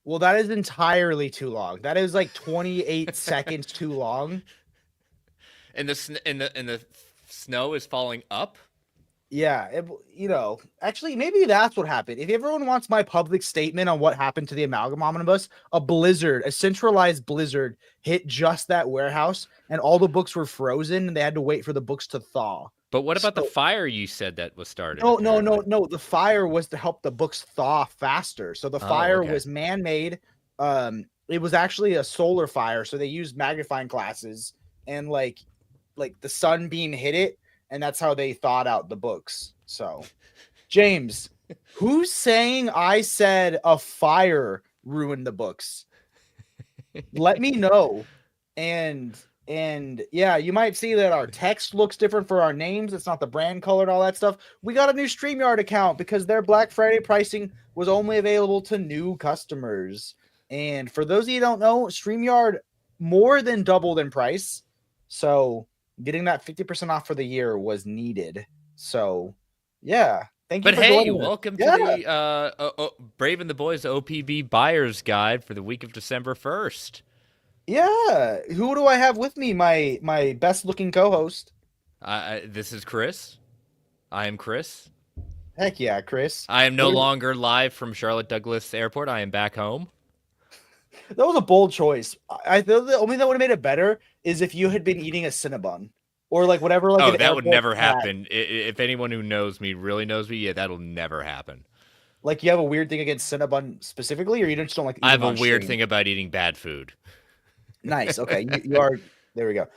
Well, that is entirely too long. That is like 28 seconds too long. And the snow is falling up. Yeah, actually, maybe that's what happened. If everyone wants my public statement on what happened to the Amalgam Omnibus, a centralized blizzard hit just that warehouse, and all the books were frozen, and they had to wait for the books to thaw. But what about the So, fire you said that was started? no, no, no, Apparently. no. The fire was to help the books thaw faster. So the Oh, fire okay. was man-made. It was actually a solar fire, so they used magnifying glasses and like the sunbeam hit it, and that's how they thawed out the books. So, James, who's saying I said a fire ruined the books? Let me know. And yeah, you might see that our text looks different for our names. It's not the brand color and all that stuff. We got a new StreamYard account because their Black Friday pricing was only available to new customers. And for those of you who don't know, StreamYard more than doubled in price. So getting that 50% off for the year was needed. So yeah, thank you But for hey, joining us. welcome to Yeah. the Brave and the Boys OPB Buyer's Guide for the week of December 1st. Yeah. Who do I have with me? My best looking co-host. This is Chris. I am Chris. Heck yeah, Chris. I am no What do longer live from Charlotte Douglas Airport. I am back home. That was a bold choice. I feel the only thing that would have made it better is if you had been eating a Cinnabon or like whatever like Oh, an that would airport never snack. happen. If anyone who knows me really knows me, yeah, that'll never happen. Like you have a weird thing against Cinnabon specifically, or you just don't like to I eat have them a on weird stream. thing about eating bad food. Nice. Okay, you are there. We go.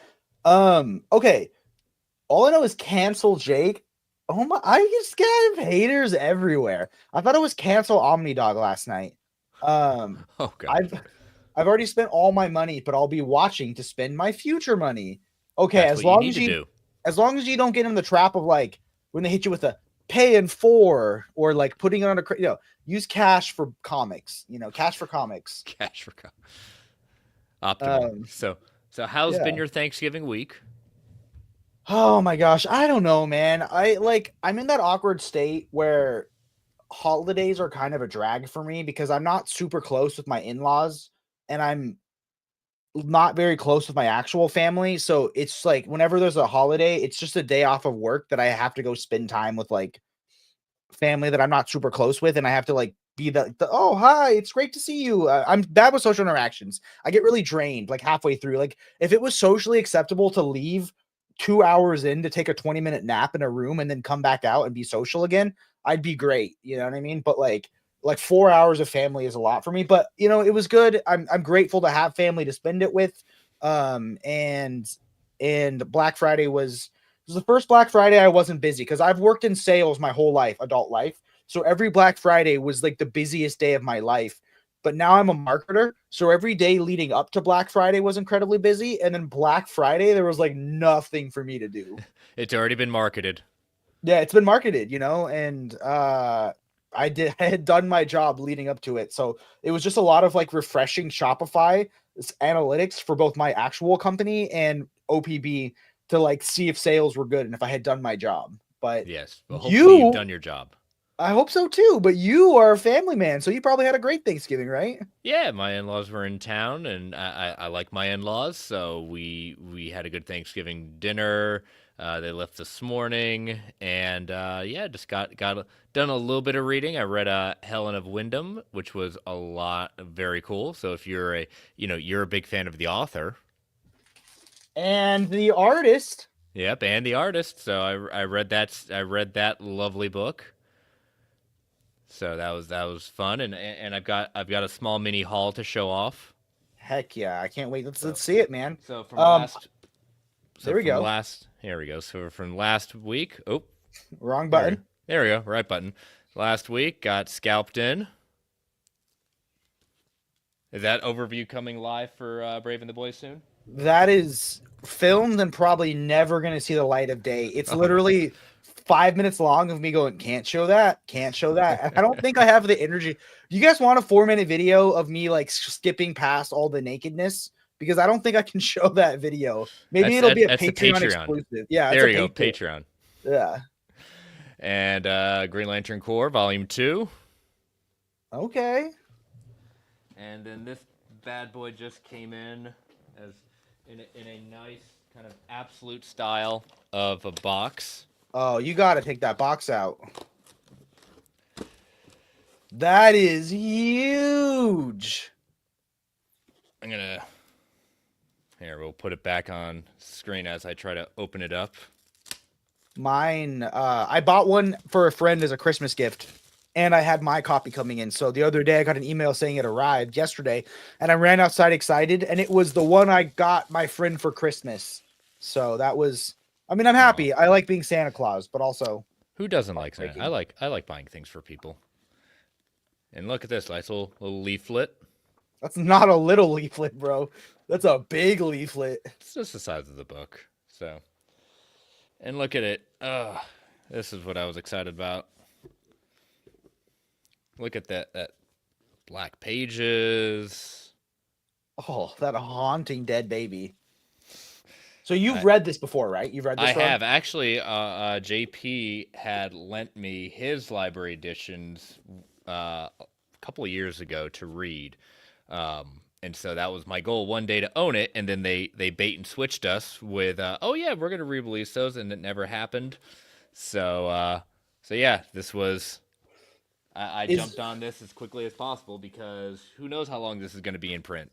Okay. All I know is cancel Jake. Oh my! I just got haters everywhere. I thought it was cancel Omnidog last night. Um, Oh God, I've I've already spent all my money, but I'll be watching to spend my future money. Okay, that's what you need to do. as long as you don't get in the trap of like when they hit you with a pay in four or like putting it on use cash for comics. Cash for comics. Cash for optimal. Um, So how's been yeah. your Thanksgiving week? Oh my gosh, I don't know, man. I'm in that awkward state where holidays are kind of a drag for me because I'm not super close with my in-laws and I'm not very close with my actual family. So it's like whenever there's a holiday, it's just a day off of work that I have to go spend time with like family that I'm not super close with, and I have to like be the oh hi, it's great to see you. I'm bad with social interactions. I get really drained like halfway through. Like if it was socially acceptable to leave 2 hours in to take a 20-minute nap in a room and then come back out and be social again, I'd be great. You know what I mean? But like 4 hours of family is a lot for me. But it was good. I'm grateful to have family to spend it with. And Black Friday was the first Black Friday I wasn't busy because I've worked in sales my whole life, adult life. So every Black Friday was like the busiest day of my life. But now I'm a marketer. So every day leading up to Black Friday was incredibly busy. And then Black Friday, there was like nothing for me to do. It's already been marketed. Yeah, it's been marketed, and I had done my job leading up to it. So it was just a lot of like refreshing Shopify analytics for both my actual company and OPB to like see if sales were good and if I had done my job. But Yes. Well, hopefully you've you done your job. I hope so too, but you are a family man, so you probably had a great Thanksgiving, right? Yeah, my in-laws were in town, and I like my in-laws, so we had a good Thanksgiving dinner. They left this morning, and yeah, just done a little bit of reading. I read Helen of Wyndham, which was a lot very cool. So if you're a big fan of the author, And the artist. yep, and the artist. So I read that lovely book. So that was fun, and I've got a small mini haul to show off. Heck yeah, I can't wait. Let's So see it, man. so from Um last so there we from go. last here we go. So from last week, oh, Wrong there button. there we go, right button. Last week got scalped in. Is that overview coming live for Brave and the Boys soon? That is filmed and probably never going to see the light of day. It's Oh no. literally 5 minutes long of me going, can't show that, can't show that. And I don't think I have the energy. You guys want a 4 minute video of me like skipping past all the nakedness? Because I don't think I can show that video. Maybe That's it'll be a that's the Patreon Patreon. exclusive. Yeah, it's There a you go, Patreon. Patreon. Yeah. And Green Lantern Corps Volume 2. Okay. And then this bad boy just came in as in a nice kind of absolute style of a box. Oh, you got to take that box out. That is huge. I'm gonna here. We'll put it back on screen as I try to open it up. Mine, I bought one for a friend as a Christmas gift, and I had my copy coming in. So the other day I got an email saying it arrived yesterday, and I ran outside excited, and it was the one I got my friend for Christmas. So that was, I mean, I'm happy. I like being Santa Claus, but also who doesn't like Santa? I like buying things for people. And look at this nice little leaflet. That's not a little leaflet, bro. That's a big leaflet. It's just the size of the book. So, and look at it. This is what I was excited about. Look at that black pages. Oh, that haunting dead baby. So you've read this before, right? You've read this. I have actually. JP had lent me his library editions a couple of years ago to read, and so that was my goal one day to own it. And then they bait and switched us with, oh yeah, we're gonna re-release those, and it never happened. So yeah, this was. I jumped on this as quickly as possible because who knows how long this is going to be in print.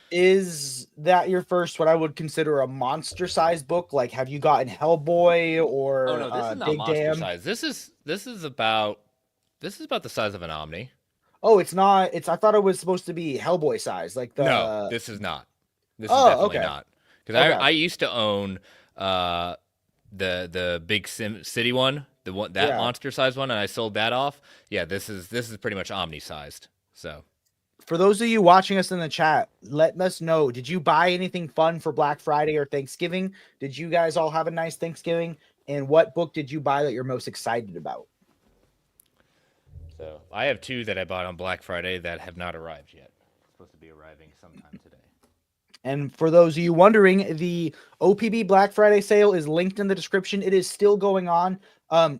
Is that your first, what I would consider a monster-sized book? Like, have you gotten Hellboy or Oh no, this is not Big monster Dam? size. This is about the size of an Omni. Oh, it's not. I thought it was supposed to be Hellboy size, like the. No, this is not. This is Oh, definitely okay. not. Because Okay. I used to own the big city one, the one that Yeah. monster size one, and I sold that off. Yeah, this is pretty much Omni sized. So For those of you watching us in the chat, let us know. Did you buy anything fun for Black Friday or Thanksgiving? Did you guys all have a nice Thanksgiving? And what book did you buy that you're most excited about? So I have two that I bought on Black Friday that have not arrived yet. It's supposed to be arriving sometime today. And for those of you wondering, the OPB Black Friday sale is linked in the description. It is still going on.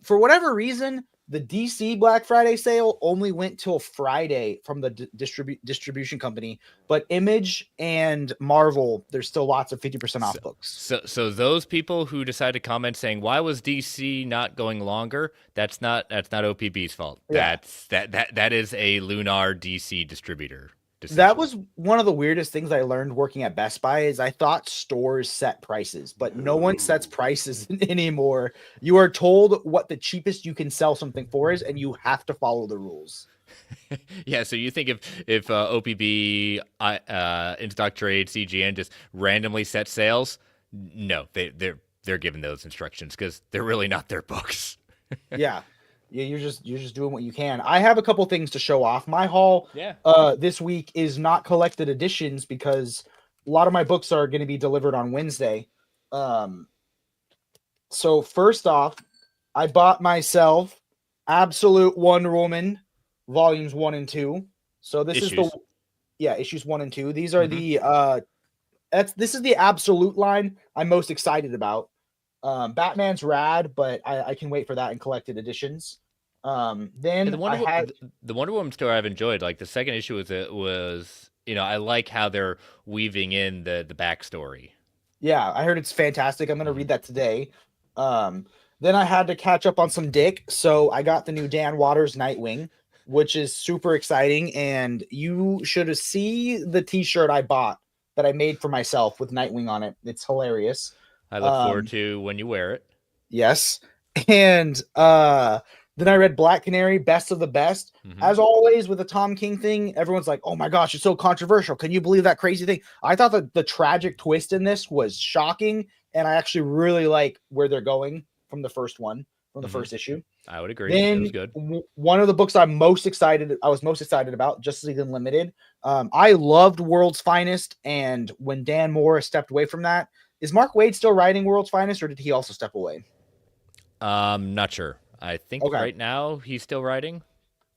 For whatever reason, the DC Black Friday sale only went till Friday from the distribution company, but Image and Marvel, there's still lots of 50% off books. So those people who decide to comment saying why was DC not going longer, that's not OPB's fault. Yeah. That is a Lunar DC distributor decision. That was one of the weirdest things I learned working at Best Buy is I thought stores set prices, but no one sets prices anymore. You are told what the cheapest you can sell something for is, and you have to follow the rules. Yeah, so you think if OPB, In-Stock Trade, CGN just randomly set sales? No, they're given those instructions because they're really not their books. Yeah. You're just doing what you can. I have a couple things to show off. My haul this week is not collected editions because a lot of my books are going to be delivered on Wednesday. So first off, I bought myself Absolute Wonder Woman volumes 1 and 2. So this is issues 1 and 2. These are this is the Absolute line I'm most excited about. Batman's rad, but I can wait for that in collected editions. Then the Wonder Woman story I've enjoyed. Like the second issue was I like how they're weaving in the backstory. Yeah, I heard it's fantastic. I'm gonna read that today. Then I had to catch up on some Dick, so I got the new Dan Watters Nightwing, which is super exciting. And you should see the T-shirt I bought that I made for myself with Nightwing on it. It's hilarious. I look forward to when you wear it. Yes. And then I read Black Canary, Best of the Best. As always, with the Tom King thing, everyone's like, oh my gosh, it's so controversial. Can you believe that crazy thing? I thought that the tragic twist in this was shocking, and I actually really like where they're going from the first one, from the first issue. I would agree. Then it was good. One of the books I was most excited about, Justice League Unlimited. I loved World's Finest, and when Dan Morris stepped away from that, is Mark Waid still writing World's Finest, or did he also step away? Not sure. I think right now he's still writing.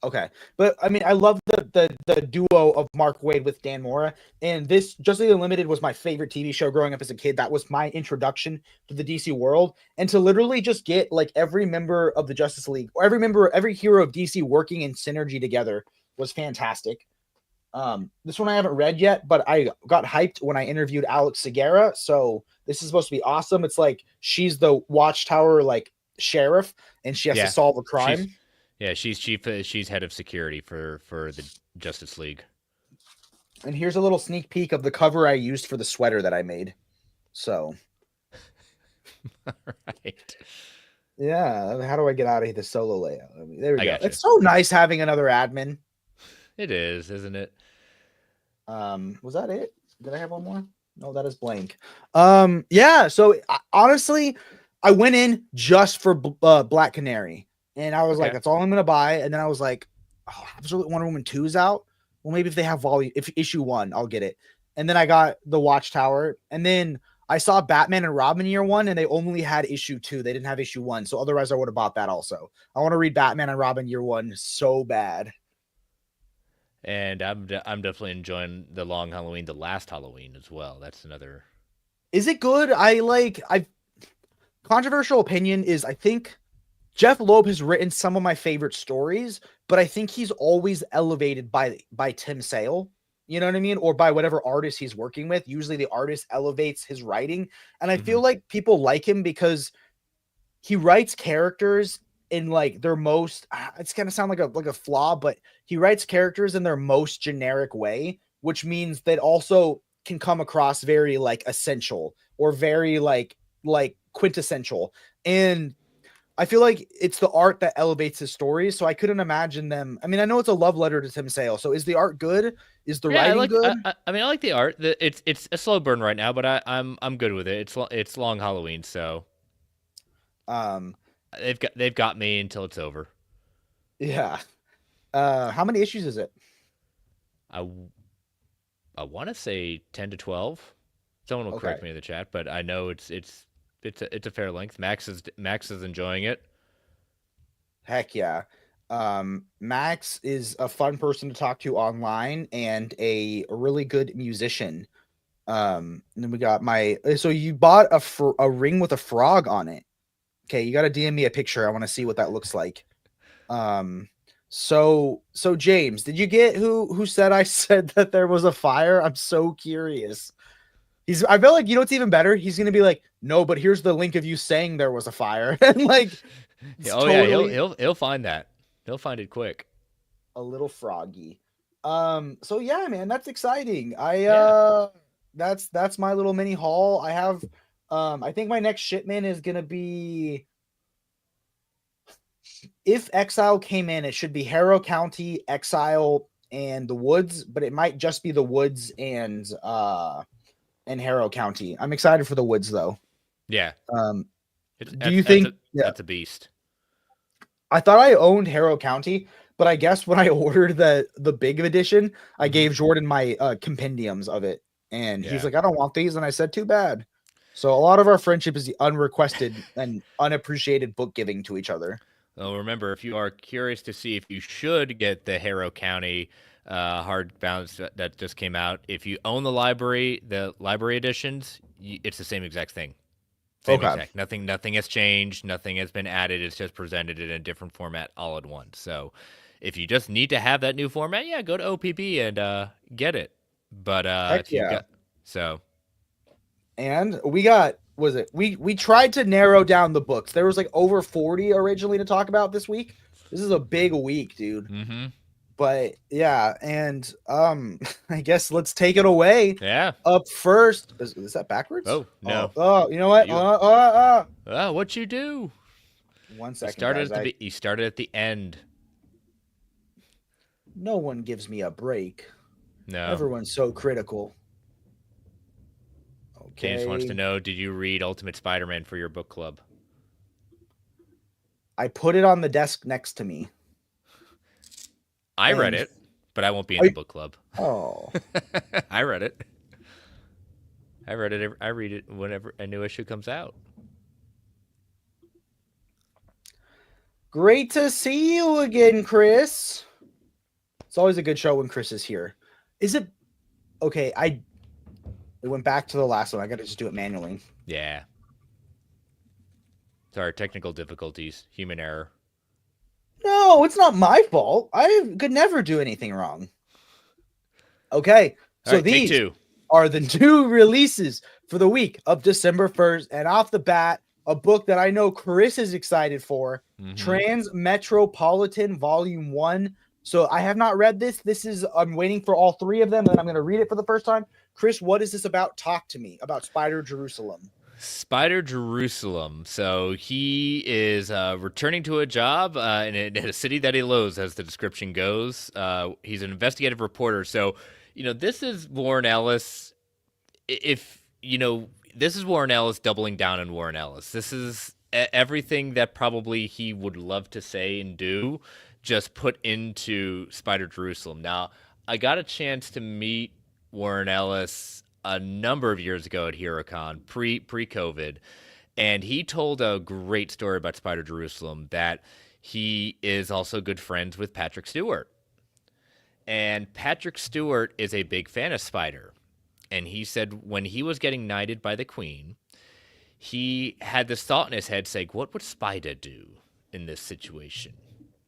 Okay. But I mean, I love the duo of Mark Waid with Dan Mora. And this Justice League Unlimited was my favorite TV show growing up as a kid. That was my introduction to the DC world. And to literally just get like every member of the Justice League, or every hero of DC working in synergy together was fantastic. This one I haven't read yet, but I got hyped when I interviewed Alex Segura. So this is supposed to be awesome. It's like she's the Watchtower like sheriff, and she has to Yeah, solve a she's crime. she's chief. She's head of security for the Justice League. And here's a little sneak peek of the cover I used for the sweater that I made. So All right, yeah, how do I get out of the solo layout? I mean, there we I go. got you. It's so nice having another admin. It is, isn't it? Was that it? Did I have one more? No, that is blank. Yeah. So honestly, I went in just for Black Canary, and I was like, Okay. that's all I'm gonna buy. And then I was like, oh, Absolute Wonder Woman 2's out. Well, maybe if they have if issue 1, I'll get it. And then I got the Watchtower, and then I saw Batman and Robin year 1, and they only had issue 2. They didn't have issue 1, so otherwise I would have bought that also. I want to read Batman and Robin year 1 so bad. And I'm definitely enjoying the Long Halloween, the last Halloween as well. That's another. Is it good? I controversial opinion is I think Jeff Loeb has written some of my favorite stories, but I think he's always elevated by Tim Sale. You know what I mean? Or by whatever artist he's working with. Usually the artist elevates his writing. And I Mm-hmm. feel like people like him because he writes characters in like their most it's gonna sound like a flaw, but he writes characters in their most generic way, which means that also can come across very like essential or very like quintessential. And I feel like it's the art that elevates his stories. So I couldn't imagine them. I mean, I know it's a love letter to Tim Sale. So is the art good? Is the Yeah, I writing like. good? I mean, I like the art. It's a slow burn right now, but I'm good with it. It's Long Halloween, so Um, they've got me until it's over. yeah. How many issues is it? I I want to say 10 to 12. Someone will Okay. correct me in the chat, but I know it's a fair length. Max is enjoying it. Heck yeah. Max is a fun person to talk to online and a really good musician. And then we got so you bought a ring with a frog on it. Okay, you got to DM me a picture. I want to see what that looks like. Um, so James, did you get who said I said that there was a fire? I'm so curious. I feel like you know what's even better? He's gonna be like, no, but here's the link of you saying there was a fire. And like it's Oh yeah, he'll totally he'll he'll find that. He'll find it quick. a little froggy. So yeah, man, that's exciting. Yeah. That's my little mini haul. I have I think my next shipment is gonna be if Exile came in, it should be Harrow County, Exile, and the Woods, but it might just be the Woods and Harrow County. I'm excited for the Woods though. Yeah. Um, It's do you that's think? a Yeah, that's a beast. I thought I owned Harrow County, but I guess when I ordered the big edition, I Hmm. gave Jordan my compendiums of it, and he's Yeah. like, "I don't want these," and I said, "Too bad." So a lot of our friendship is the unrequested and unappreciated book giving to each other. Well, remember, if you are curious to see if you should get the Harrow County hardbound that just came out, if you own the library editions, it's the same exact thing. Same Okay, exact. Nothing has changed. Nothing has been added. It's just presented in a different format all at once. So, if you just need to have that new format, yeah, go to OPP and get it. But heck if you've yeah. got so And we got was it we tried to narrow down the books. There was like over 40 originally to talk about this week. This is a big week, dude. mm-hmm. But yeah, and I guess let's take it away. Yeah. Up first, is that backwards? Oh no. You know what? You what you do? One You second, started guys. at the you started at the end. No one gives me a break. No. Everyone's so critical. James wants to Okay, know, did you read Ultimate Spider-Man for your book club? I put it on the desk next to me, I read and it, but I won't be in the book club. oh, I read it. I read it. I read it whenever a new issue comes out. great to see you again, Chris. It's always a good show when Chris is here. Is it okay? It went back to the last one. I got to just do it manually. Yeah. Sorry, technical difficulties, human error. No, it's not my fault. I could never do anything wrong. Okay, All so right, take these two. are the new releases for the week of December 1st. And off the bat, a book that I know Chris is excited for, Mm-hmm. Trans Metropolitan Volume 1. So I have not read this. I'm waiting for all three of them, and I'm going to read it for the first time. Chris, what is this about? Talk to me about Spider Jerusalem. Spider Jerusalem. So he is returning to a job in a city that he loathes, as the description goes. He's an investigative reporter. So, this is Warren Ellis. If, this is Warren Ellis doubling down on Warren Ellis. This is everything that probably he would love to say and do, just put into Spider Jerusalem. Now, I got a chance to meet Warren Ellis a number of years ago at HeroCon, pre-COVID, and he told a great story about Spider Jerusalem, that he is also good friends with Patrick Stewart. And Patrick Stewart is a big fan of Spider. And he said when he was getting knighted by the Queen, he had this thought in his head saying, what would Spider do in this situation?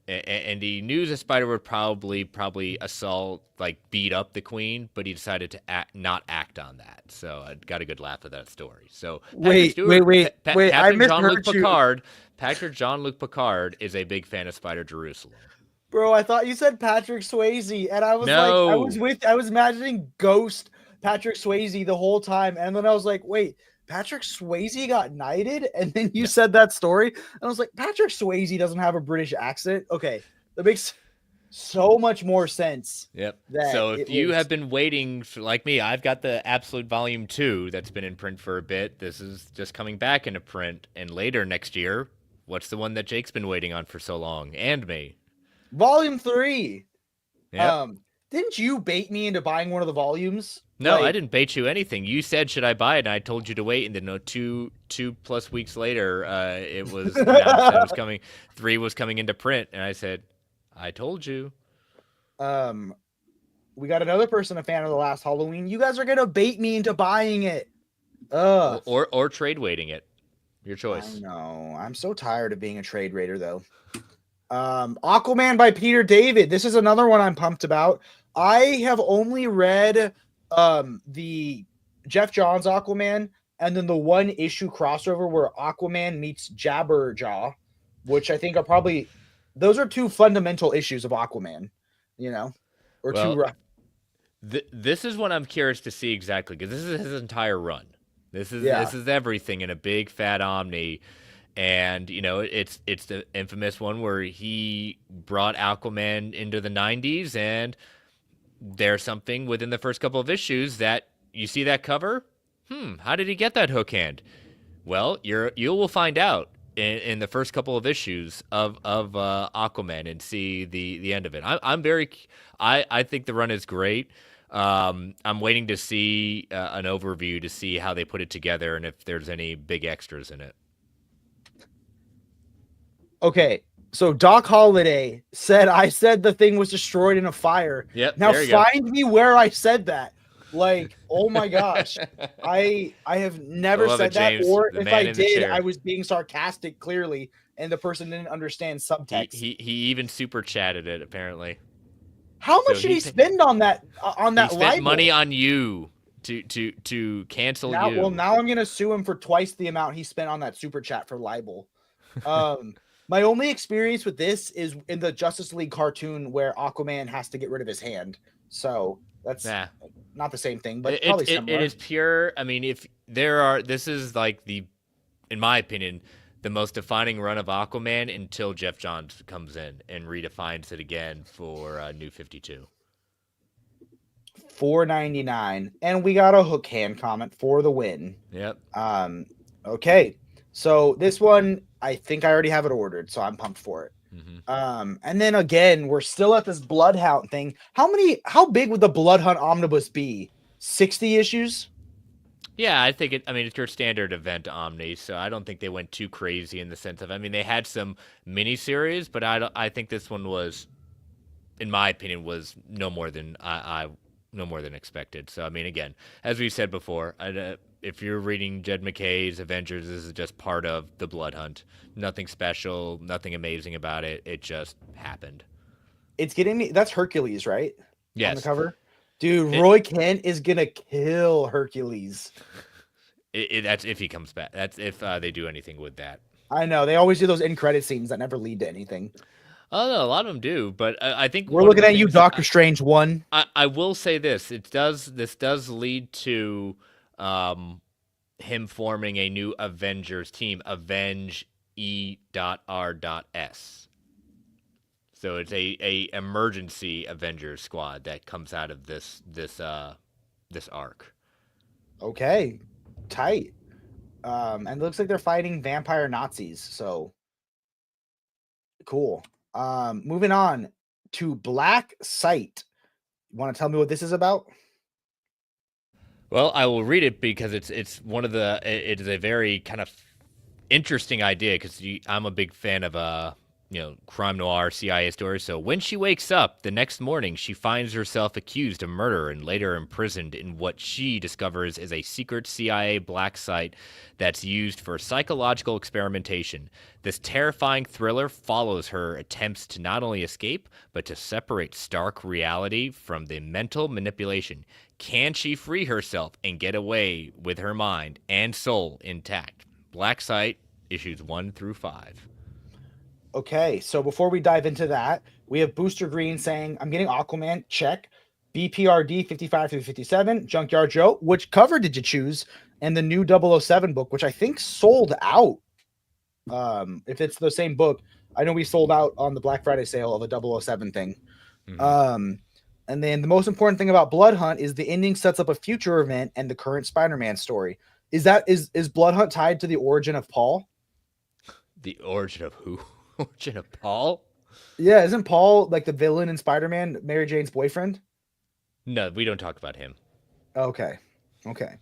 And he knew the Spider would probably assault, like beat up the Queen, but he decided to not act on that. So I got a good laugh at that story. So Patrick Stewart, Wait. I Captain Jean-Luc misheard you. Picard, Patrick Jean-Luc Picard is a big fan of Spider Jerusalem. Bro, I thought you said Patrick Swayze, and I was No. I was imagining Ghost Patrick Swayze the whole time, and then I was like, wait, Patrick Swayze got knighted, and then you said that story, and I was like, Patrick Swayze doesn't have a British accent. Okay, that makes so much more sense. Yep. So if you have been waiting like me, I've got the Absolute Volume 2 that's been in print for a bit. This is just coming back into print, and later next year, what's the one that Jake's been waiting on for so long, and me? Volume 3. Yep. Didn't you bait me into buying one of the volumes? No, I didn't bait you anything. You said, should I buy it? And I told you to wait. And then two plus weeks later, it was announced that it was coming. 3 was coming into print. And I said, I told you. We got another person a fan of the last Halloween. You guys are going to bait me into buying it. Or trade waiting it. Your choice. I know. I'm so tired of being a trade raider, though. Aquaman by Peter David. This is another one I'm pumped about. I have only read the Jeff Johns Aquaman, and then the one issue crossover where Aquaman meets Jabberjaw, which I think are probably those are two fundamental issues of Aquaman, This is what I'm curious to see exactly, because this is his entire run. This is everything in a big fat omni. And, it's the infamous one where he brought Aquaman into the 90s, and there's something within the first couple of issues that you see that cover. How did he get that hook hand? Well, you will find out in the first couple of issues of Aquaman and see the end of it. I think the run is great. I'm waiting to see an overview to see how they put it together and if there's any big extras in it. Okay, so Doc Holliday said I said the thing was destroyed in a fire. Yep. Now find me where I said that. Like, oh my gosh. I have never said that, James, or if I did, I was being sarcastic clearly, and the person didn't understand subtext. He even super chatted it apparently. How much did he spend on that he spent money on you to cancel you. Well, now I'm gonna sue him for twice the amount he spent on that super chat for libel. My only experience with this is in the Justice League cartoon where Aquaman has to get rid of his hand. So that's not the same thing, but probably similar. It is pure. I mean, this is like in my opinion, the most defining run of Aquaman until Jeff Johns comes in and redefines it again for New 52. $4.99, and we got a hook hand comment for the win. Yep. Okay. So this one, I think I already have it ordered, so I'm pumped for it. Mm-hmm. And then again, we're still at this Bloodhound thing. How big would the Bloodhunt omnibus be? 60 issues? Yeah, I think it's your standard event omni, so I don't think they went too crazy in the sense of, they had some miniseries, but I think this one was, in my opinion, was no more than no more than expected. So again, as we said before, if you're reading Jed McKay's Avengers, this is just part of the Blood Hunt. Nothing special, nothing amazing about it. It just happened. It's getting me. That's Hercules, right? Yes. On the cover. Dude, It, Roy Kent is gonna kill Hercules. that's if he comes back. That's if they do anything with that. I know they always do those end credit scenes that never lead to anything. Oh no, a lot of them do, but I think We're one of looking the at you, things Doctor Strange one. I will say this: this does lead to um, him forming a new Avengers team, Avenge E.R.S. So it's a emergency Avengers squad that comes out of this arc. Okay, tight. And it looks like they're fighting vampire Nazis. So cool. Moving on to Black Sight. You want to tell me what this is about? Well, I will read it because it's one of the it is a very kind of interesting idea because I'm a big fan of crime noir CIA stories. So when she wakes up the next morning, she finds herself accused of murder and later imprisoned in what she discovers is a secret CIA black site that's used for psychological experimentation. This terrifying thriller follows her attempts to not only escape but to separate stark reality from the mental manipulation. Can she free herself and get away with her mind and soul intact? Black Site, issues 1 through 5. Okay, so before we dive into that, we have Booster Green saying, I'm getting Aquaman, check. BPRD 55 through 57, Junkyard Joe, which cover did you choose? And the new 007 book, which I think sold out. If it's the same book, I know we sold out on the Black Friday sale of a 007 thing. Mm-hmm. And then the most important thing about Blood Hunt is the ending sets up a future event and the current Spider-Man story. Is Blood Hunt tied to the origin of Paul? The origin of who? Origin of Paul? Yeah, isn't Paul like the villain in Spider-Man, Mary Jane's boyfriend? No, we don't talk about him. Okay. Okay.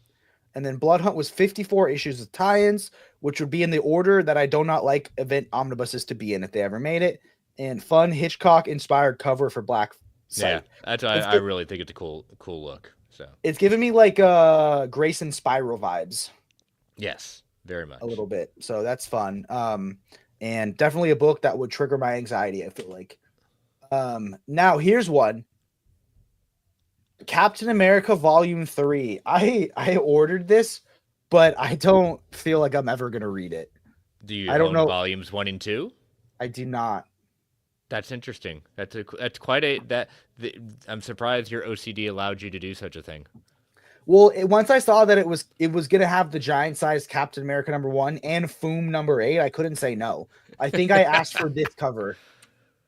And then Blood Hunt was 54 issues of tie-ins, which would be in the order that I do not like event omnibuses to be in if they ever made it. And fun Hitchcock-inspired cover for Black Yeah, Sight. that's It's I really think it's a cool look. So it's giving me like Grayson Spiral vibes yes, very a much. little bit. So that's fun. And definitely a book that would trigger my anxiety, I feel like. Now here's one. Captain America Volume 3. I ordered this, but I don't feel like I'm ever gonna read it. Do you I don't own know. volumes 1 and 2? I do not. That's interesting. That's quite a that. I'm surprised your OCD allowed you to do such a thing. Well, once I saw that it was gonna have the giant sized Captain America #1 and Foom #8, I couldn't say no. I think I asked for this cover,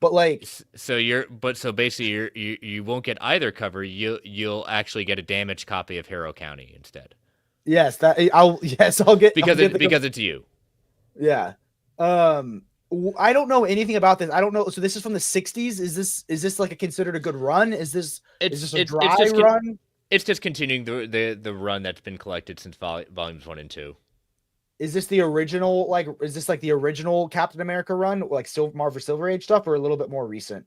but like, So basically you won't get either cover. You'll actually get a damaged copy of Harrow County instead yes, I'll get the because it's you. yeah. I don't know anything about this. I don't know. So this is from the 60s. Is this like considered a good run? Is this a dry run? It's just continuing the run that's been collected since volumes 1 and 2. Is this the original? Like, is this like the original Captain America run, like still Marvel Silver Age stuff, or a little bit more recent?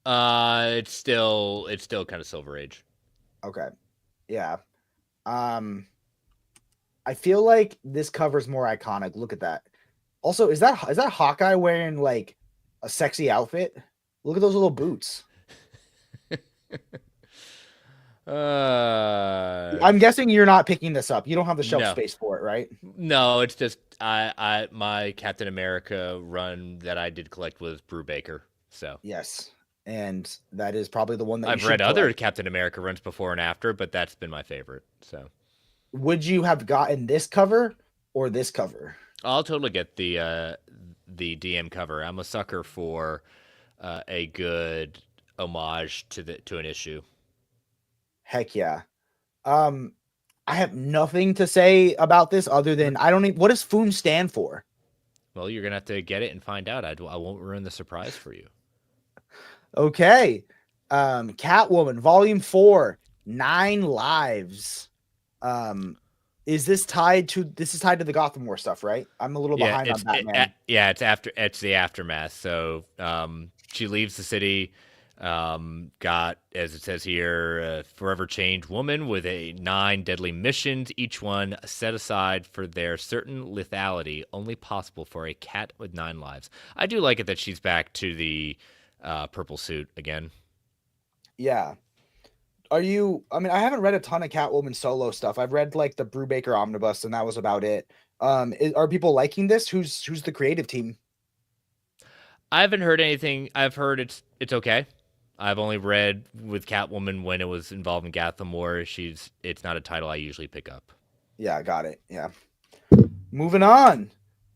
It's still kind of Silver Age. Okay, yeah. Um, I feel like this cover's more iconic. Look at that. Also, is that Hawkeye wearing like a sexy outfit? Look at those little boots. Uh, I'm guessing you're not picking this up. You don't have the shelf no, space for it, right? no, it's just I my Captain America run that I did collect was Brubaker. So Yes. And that is probably the one that you I've read should other collect. Captain America runs before and after, but that's been my favorite. So Would you have gotten this cover or this cover? I'll totally get the DM cover. I'm a sucker for a good homage to an issue. Heck yeah. Um, I have nothing to say about this other than I don't even, what does Foom stand for? Well, you're gonna have to get it and find out. I won't ruin the surprise for you. Okay. Catwoman, Volume 4, 9 lives. Um, this is tied to the Gotham War stuff, right? I'm a little Yeah, behind on Batman. it's the aftermath. So she leaves the city. Got, as it says here, a forever changed woman with 9 deadly missions, each one set aside for their certain lethality, only possible for a cat with 9 lives. I do like it that she's back to the purple suit again. Yeah. Are you? I mean, I haven't read a ton of Catwoman solo stuff. I've read like the Brubaker omnibus, and that was about it. Are people liking this? Who's the creative team? I haven't heard anything. I've heard it's okay. I've only read with Catwoman when it was involving Gotham War. It's not a title I usually pick up. Yeah, got it. Yeah. Moving on.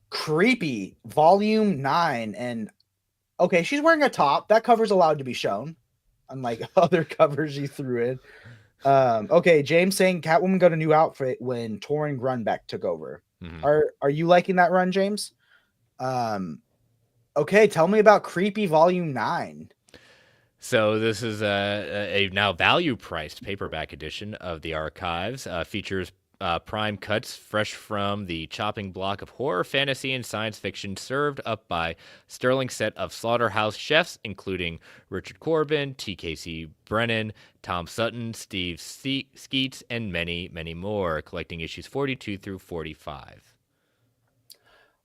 Creepy, volume 9. And okay, she's wearing a top. That cover's allowed to be shown, unlike other covers you threw in. Okay, James saying Catwoman got a new outfit when Torrin Grunbeck took over. Mm-hmm. Are you liking that run, James? Okay, tell me about Creepy Volume 9. So this is a now value-priced paperback edition of the archives. Features prime cuts fresh from the chopping block of horror, fantasy, and science fiction, served up by sterling set of slaughterhouse chefs, including Richard Corbin, T.K.C. Brennan, Tom Sutton, Steve Skeets, and many, many more, collecting issues 42 through 45.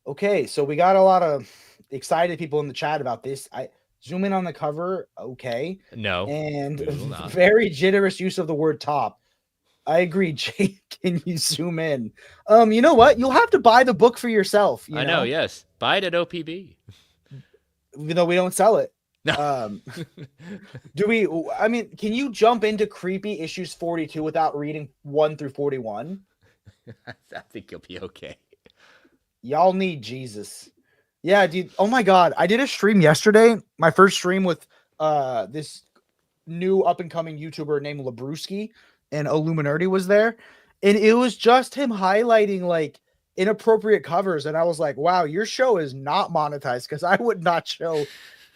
Okay, so we got a lot of excited people in the chat about this. I zoom in on the cover. Okay. No, And we will not. very generous use of the word top. I agree, Jake. Can you zoom in? You know what? You'll have to buy the book for yourself. I know, yes. Buy it at OPB. Even though we don't sell it. No. Do we? I mean, can you jump into Creepy issues 42 without reading 1 through 41? I think you'll be okay. Y'all need Jesus. Yeah, dude. Oh my God. I did a stream yesterday. My first stream with this new up and coming YouTuber named Labruski, and Illuminati was there. And it was just him highlighting like inappropriate covers. And I was like, wow, your show is not monetized, because I would not show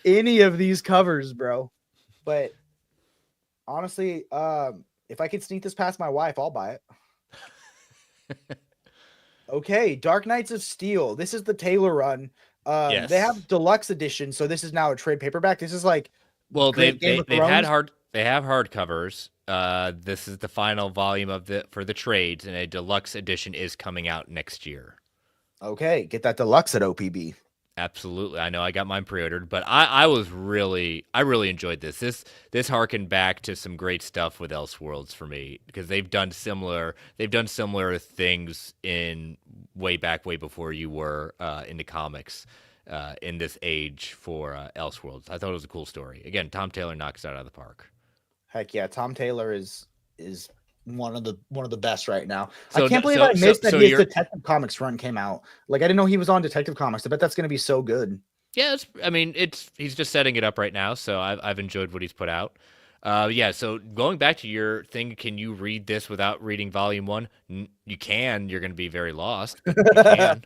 any of these covers, bro. But honestly, if I could sneak this past my wife, I'll buy it. Okay, Dark Knights of Steel. This is the Taylor run. Yes. They have deluxe edition, so this is now a trade paperback. This is like, well, they've Game of had Thrones. they have hardcovers. This is the final volume of for the trades, and a deluxe edition is coming out next year. Okay, get that deluxe at OPB. Absolutely, I know. I got mine pre-ordered, but I really enjoyed this. This harkened back to some great stuff with Elseworlds for me, because they've done similar things in way before you were into comics in this age for Elseworlds. I thought it was a cool story. Again, Tom Taylor knocks it out of the park. Heck yeah, Tom Taylor is one of the best right now. So, I can't believe I missed that his Detective Comics run came out. Like, I didn't know he was on Detective Comics. I bet that's going to be so good. Yeah, he's just setting it up right now, so I've enjoyed what he's put out. Yeah, so going back to your thing, can you read this without reading volume 1? You can. You're going to be very lost, but you can.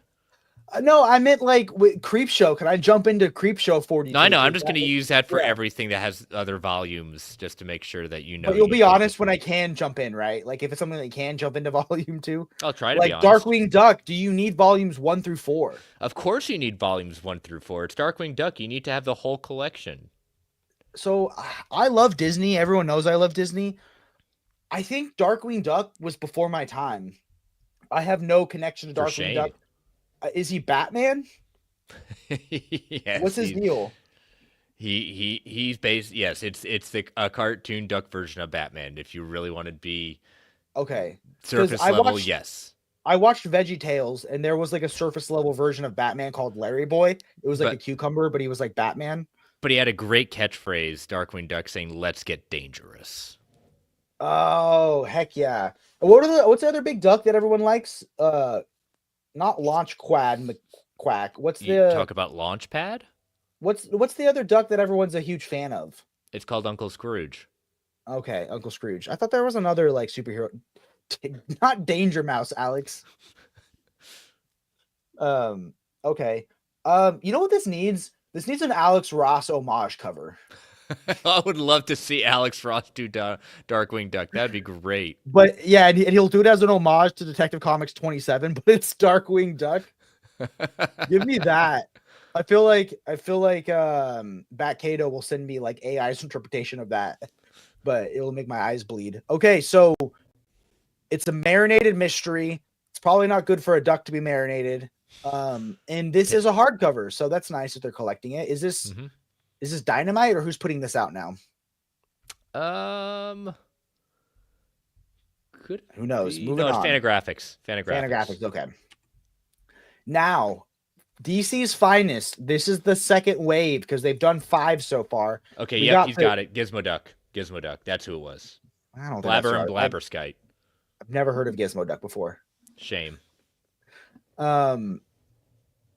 No, I meant like with Creepshow. Can I jump into Creepshow 42? No, I know. I'm just going to use that for everything that has other volumes, just to make sure that you know. But you'll be honest when I can jump in, right? Like if it's something that you can jump into volume 2. I'll try to be honest. Darkwing Duck. Do you need volumes 1 through 4? Of course you need volumes 1 through 4. It's Darkwing Duck. You need to have the whole collection. So I love Disney. Everyone knows I love Disney. I think Darkwing Duck was before my time. I have no connection to Darkwing Duck. Is he Batman? Yes. What's his deal? He's based. Yes, it's the cartoon duck version of Batman. If you really want to be okay surface level, yes. I watched VeggieTales, and there was like a surface level version of Batman called Larry Boy. It was like a cucumber, but he was like Batman. But he had a great catchphrase, Darkwing Duck, saying "Let's get dangerous." Oh heck yeah! What's the other big duck that everyone likes? Not Launch Quack. Talk about Launchpad? What's the other duck that everyone's a huge fan of? It's called Uncle Scrooge. Okay, Uncle Scrooge. I thought there was another like superhero. Not Danger Mouse, Alex. Okay. You know what this needs? This needs an Alex Ross homage cover. I would love to see Alex Ross do Darkwing Duck. That'd be great. But yeah, and he'll do it as an homage to Detective Comics 27, but it's Darkwing Duck. Give me that. I feel like Bat Kato will send me like AI's interpretation of that, but it'll make my eyes bleed. Okay, so it's a marinated mystery. It's probably not good for a duck to be marinated. And this is a hardcover, so that's nice if they're collecting it. Is this Dynamite, or who's putting this out now? Could Who knows? be. No, Moving it's on. Fantagraphics. Fantagraphics. Fantagraphics. Okay. Now, DC's finest. This is the second wave because they've done 5 so far. Okay, We yep, got he's the, got it. Gizmo Duck. Gizmo Duck. That's who it was. I don't think that's Blabber and right. Blabberskite. I've never heard of Gizmo Duck before. Shame.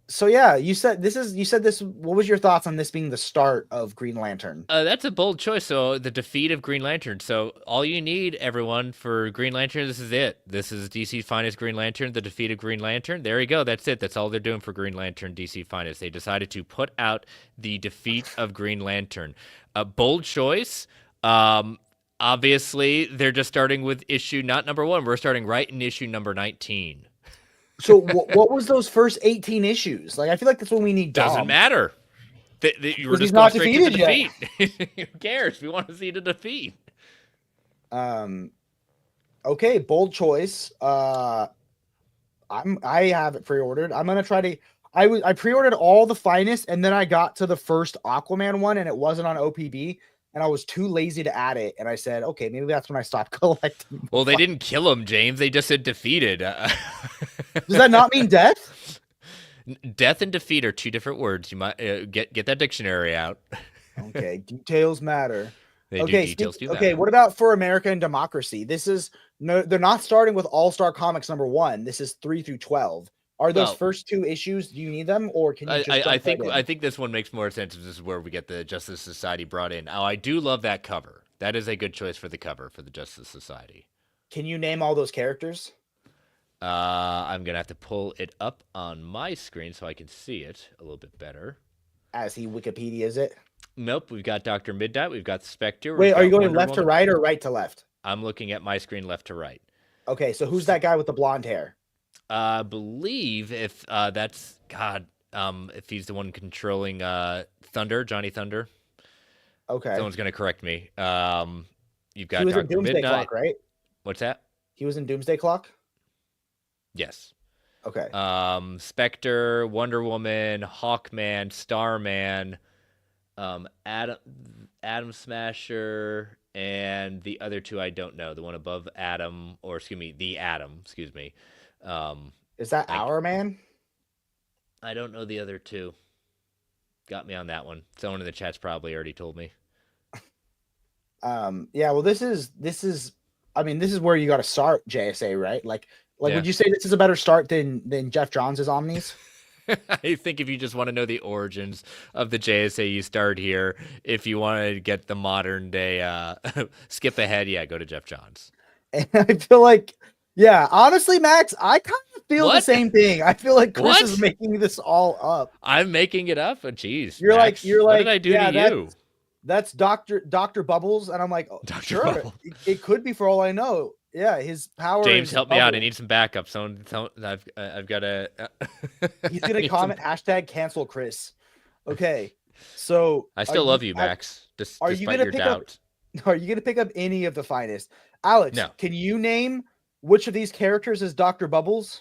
So yeah, you said this. What was your thoughts on this being the start of Green Lantern? That's a bold choice. So the defeat of Green Lantern. So all you need, everyone, for Green Lantern, this is it. This is DC's finest Green Lantern, the defeat of Green Lantern. There you go. That's it. That's all they're doing for Green Lantern, DC finest. They decided to put out the defeat of Green Lantern. A bold choice. Obviously, they're just starting with issue not number 1. We're starting right in issue number 19. So what was those first 18 issues? Like, I feel like that's when we need Dom. Doesn't matter. You were just He's going not straight to the defeated defeat. Who cares? We want to see the defeat. Okay, bold choice. I have it pre-ordered. I'm gonna try to. I pre-ordered all the finest, and then I got to the first Aquaman one, and it wasn't on OPB, and I was too lazy to add it. And I said, okay, maybe that's when I stopped collecting. Well, they didn't kill him, James. They just said defeated. Does that not mean death? Death and defeat are 2 different words. You might get that dictionary out. Okay, details matter. They do details do okay, matter. what about For America and Democracy? This is no, they're not starting with All-Star Comics number 1. This is 3 through 12. Are those first 2 issues? Do you need them, or can you just? I think this one makes more sense if this is where we get the Justice Society brought in. Oh, I do love that cover. That is a good choice for the cover for the Justice Society. Can you name all those characters? I'm gonna have to pull it up on my screen so I can see it a little bit better. As he Wikipedia's it. Nope, we've got Dr. Midnight, we've got Spectre. Wait, are you going left to right or right to left? I'm looking at my screen left to right. Okay, so who's that guy with the blonde hair? I believe if that's if he's the one controlling Thunder, Johnny Thunder. Okay. Someone's gonna correct me. You've got he was Dr. in Doomsday Midnight. Clock, right? What's that? He was in Doomsday Clock? Yes. Okay. Spectre, Wonder Woman, Hawkman, Starman, Atom Smasher, and the other 2 I don't know. The one above Atom, or excuse me, the Atom. Excuse me. Is that Our Man? I don't know the other 2. Got me on that one. Someone in the chat's probably already told me. Yeah. Well, this is. I mean, this is where you got to start JSA, right? Like, Yeah. would you say this is a better start than Jeff Johns' Omnis? I think if you just want to know the origins of the JSA, you start here. If you want to get the modern day, skip ahead, go to Jeff Johns. And I feel like, yeah, honestly, Max, I kind of feel the same thing. I feel like Chris is making this all up. I'm making it up. Oh, jeez. You're Max, like, what did I do to you? That's Dr. Bubbles, and I'm like, oh, sure, it could be for all I know. Yeah, his power. James, help me out. I need some backup. I've got to. He's gonna comment #cancel Chris. Okay, so I still love you, Max. Are you gonna pick up? Are you gonna pick up any of the finest? Alex, no. Can you name which of these characters is Dr. Bubbles?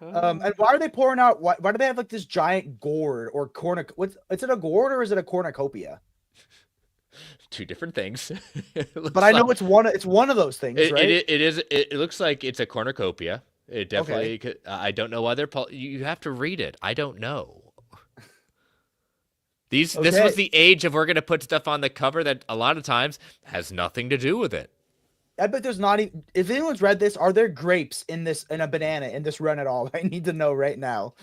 And why are they pouring out? Why do they have like this giant gourd or is it a gourd or is it a cornucopia? 2 different things. But I know it's one of those things, right? It is. It looks like it's a cornucopia. It definitely. Okay. I don't know why they're. You have to read it. I don't know. This was the age of we're going to put stuff on the cover that a lot of times has nothing to do with it. I bet there's not even. If anyone's read this, are there grapes in a banana in this run at all? I need to know right now.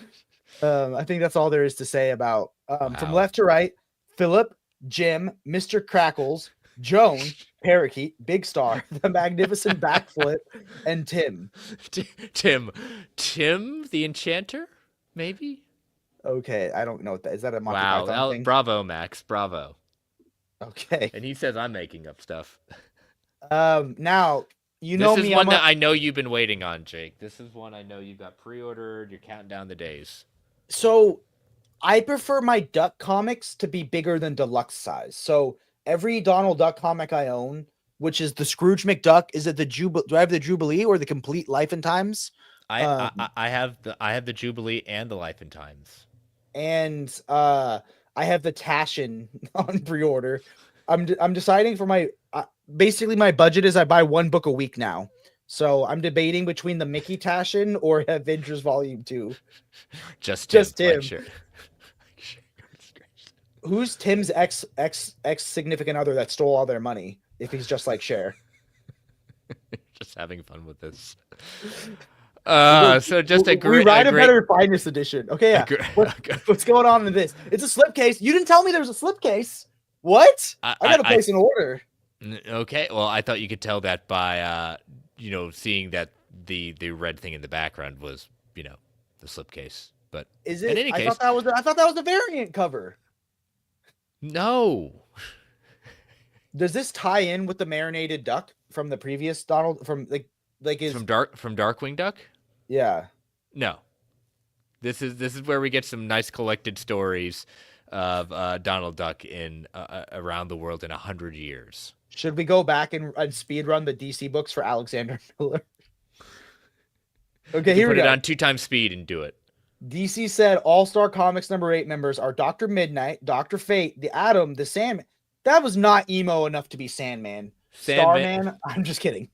I think that's all there is to say about from left to right. Philip, Jim, Mr. Crackles, Joan, Parakeet, Big Star, the Magnificent Backflip, and Tim. Tim the Enchanter, maybe. Okay, I don't know what that is. That a Monty Python thing? Bravo, Max, bravo. Okay, and he says I'm making up stuff. Now you know me. This is one that I know you've been waiting on, Jake. This is one I know you've got pre-ordered. You're counting down the days. So, I prefer my Duck comics to be bigger than deluxe size. So every Donald Duck comic I own, which is the Scrooge McDuck, is it the Jubilee? Do I have the Jubilee or the Complete Life and Times? I have the Jubilee and the Life and Times. And I have the Taschen on pre-order. I'm deciding for my basically my budget is I buy one book a week now. So I'm debating between the Mickey Tashin or Avengers Volume 2. Just Tim, Just like Tim. sure. Who's Tim's ex significant other that stole all their money if he's just like Cher? Just having fun with this. Look, So just we write a a great, better finest edition. Okay, yeah. What's going on in this? It's a slipcase. You didn't tell me there was a slipcase. What? I gotta place an order. Okay, well, I thought you could tell that by seeing that the red thing in the background was the slipcase. But is it? In it? any case, I thought that was the variant cover. No. Does this tie in with the marinated duck from the previous Donald from is from Darkwing Duck? Yeah. No. This is where we get some nice collected stories of Donald Duck in around the world in 100 years. Should we go back and speed run the DC books for Alexander Miller? Okay, here we go. Put it on 2x speed and do it. DC said All-Star Comics #8 members are Dr. Midnight, Dr. Fate, the Atom, the Sandman. That was not emo enough to be Sandman. Starman, I'm just kidding.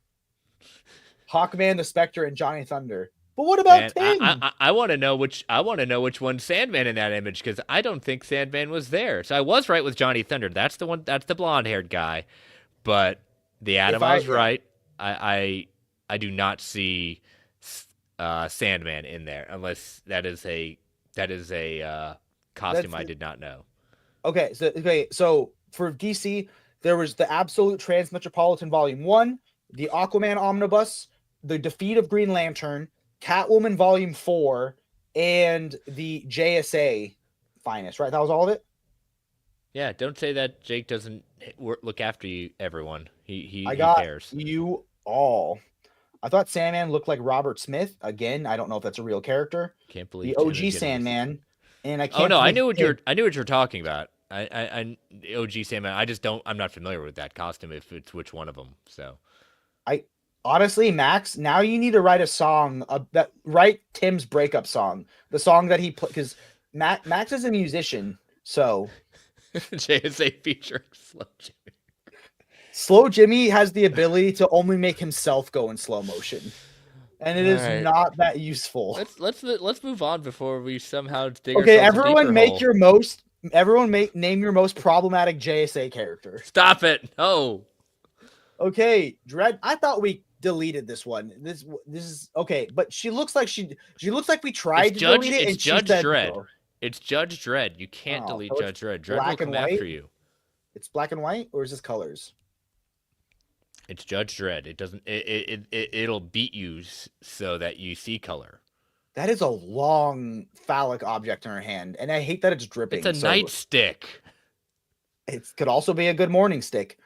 Hawkman, the Spectre, and Johnny Thunder. But what about Tim? I want to know which one's Sandman in that image, because I don't think Sandman was there. So I was right with Johnny Thunder. That's the one. That's the blonde-haired guy. But the Atom, I was right. I do not see Sandman in there, unless that is a costume I did not know. Okay, so for DC, there was the Absolute Transmetropolitan Volume 1, the Aquaman Omnibus, the Defeat of Green Lantern, Catwoman Volume 4, and the JSA Finest, right? That was all of it? Yeah, don't say that Jake doesn't look after you, everyone. He cares. You all. I thought Sandman looked like Robert Smith. Again, I don't know if that's a real character. Can't believe the OG Sandman. And I can't. Oh no, I knew what you're talking about. I OG Sandman. I'm not familiar with that costume. If it's which one of them. So, honestly, Max, now you need to write a song write Tim's breakup song, the song that he played, because Max is a musician. So, JSA featuring Slow Jimmy. Slow Jimmy has the ability to only make himself go in slow motion. And it is not that useful. Let's move on before we somehow dig everyone name your most problematic JSA character. Stop it. No. Okay, Dread. I thought we deleted this one. This is okay, but she looks like we tried to delete it. It's Judge Dredd. No. It's Judge Dredd. You can't delete Judge Dredd. Dredd will come after you. It's black and white, or is this colors? It's Judge Dredd. It doesn't. It'll beat you so that you see color. That is a long phallic object in her hand, and I hate that it's dripping. It's a nightstick. It could also be a good morning stick.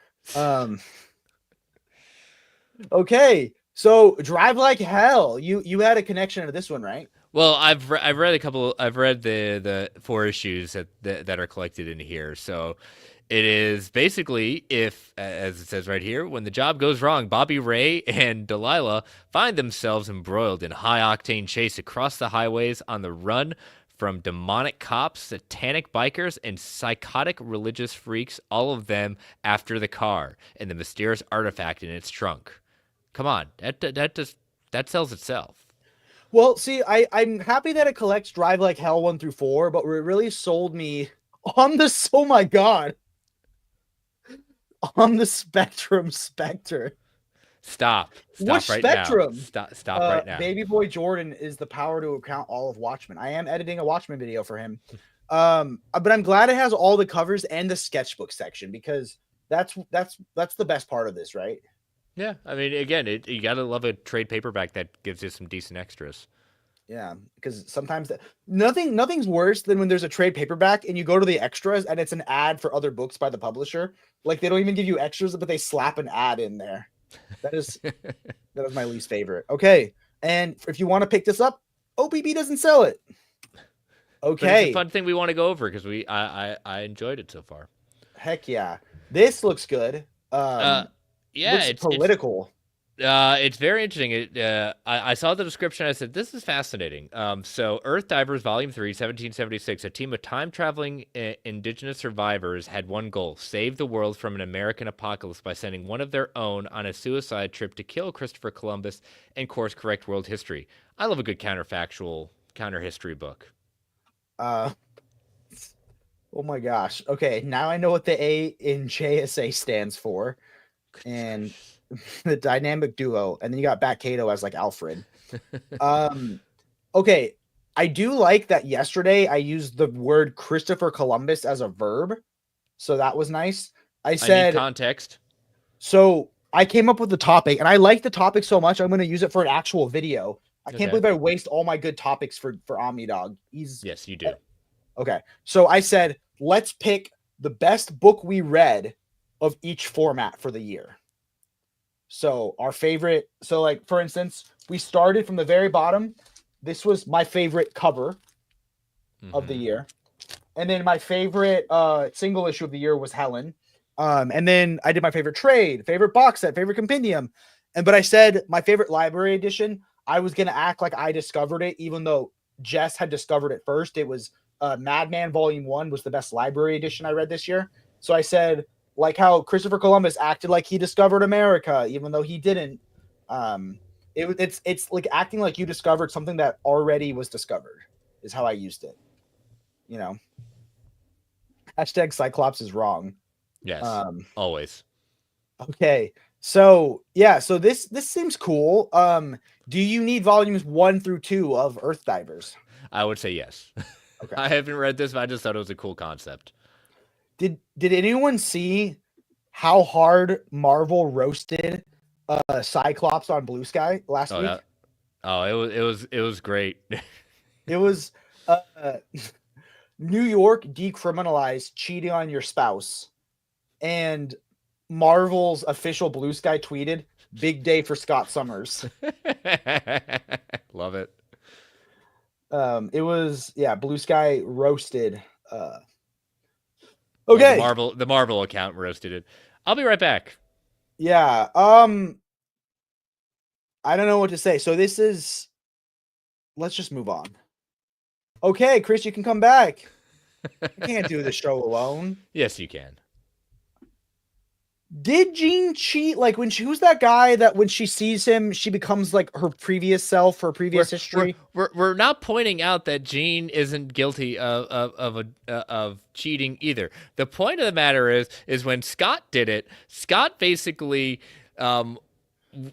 Okay, so Drive Like Hell. You had a connection to this one, right? Well, I've read a couple. I've read the 4 issues that are collected in here. So it is basically, if, as it says right here, when the job goes wrong, Bobby Ray and Delilah find themselves embroiled in high-octane chase across the highways on the run from demonic cops, satanic bikers, and psychotic religious freaks, all of them after the car and the mysterious artifact in its trunk. Come on, that sells itself. Well, see, I'm happy that it collects Drive Like Hell 1 through 4, but it really sold me on this. Oh my god. On the Spectrum Spectre. Stop Which right Spectrum? Now. Stop right now. Baby Boy Jordan is the power to account all of Watchmen. I am editing a Watchmen video for him. But I'm glad it has all the covers and the sketchbook section, because that's the best part of this, right? Yeah, I mean, again, you gotta love a trade paperback that gives you some decent extras. Yeah, because sometimes nothing's worse than when there's a trade paperback and you go to the extras and it's an ad for other books by the publisher. Like, they don't even give you extras, but they slap an ad in there. That is my least favorite. Okay, and if you want to pick this up, OPB doesn't sell it. Okay, but it's a fun thing we want to go over because I enjoyed it so far. Heck yeah, this looks good. Yeah, it's political. It's very interesting. I saw the description. I said, this is fascinating. So, Earth Divers Volume 3, 1776. A team of time traveling indigenous survivors had one goal: save the world from an American apocalypse by sending one of their own on a suicide trip to kill Christopher Columbus and course correct world history. I love a good counterfactual, counter history book. Uh, oh my gosh. Okay, now I know what the A in JSA stands for, Goodness and gracious. the dynamic duo, and then you got Bat Cato as like Alfred. Um, okay, I do like that yesterday I used the word Christopher Columbus as a verb, so that was nice. I I need said, context. so I came up with the topic, and I like the topic so much I'm going to use it for an actual video. I can't Okay. believe I waste all my good topics for Omnidog. He's Yes, you do. okay. So I said, let's pick the best book we read of each format for the year. So our favorite, so like for instance, we started from the very bottom. This was my favorite cover of the year. And then my favorite single issue of the year was Helen. And then I did my favorite trade, favorite box set, favorite compendium. But I said my favorite library edition, I was gonna act like I discovered it, even though Jess had discovered it first. It was Madman Volume 1 was the best library edition I read this year. So I said, like how Christopher Columbus acted like he discovered America, even though he didn't. Um, it's like acting like you discovered something that already was discovered, is how I used it. You know, hashtag Cyclops is wrong. Yes, Um, always. okay. So yeah, so this seems cool. Do you need volumes 1 through 2 of Earth Divers? I would say yes. Okay. I haven't read this, but I just thought it was a cool concept. Did anyone see how hard Marvel roasted Cyclops on Blue Sky last Oh, week? it was great. It was uh, New York decriminalized cheating on your spouse, and Marvel's official Blue Sky tweeted, "Big day for Scott Summers." Love it. It was Blue Sky roasted. Well, the Okay, Marvel the Marvel account roasted it. I'll be right back. yeah. I don't know what to say. So this is. Let's just move on. Okay, Chris, you can come back. I can't do the show alone. Yes, you can. Did Jean cheat? Like when she who's that guy that when she sees him, she becomes like her previous self, her We're previous we're history? we're not pointing out that Gene isn't guilty of cheating either. The point of the matter is when Scott did it, Scott basically um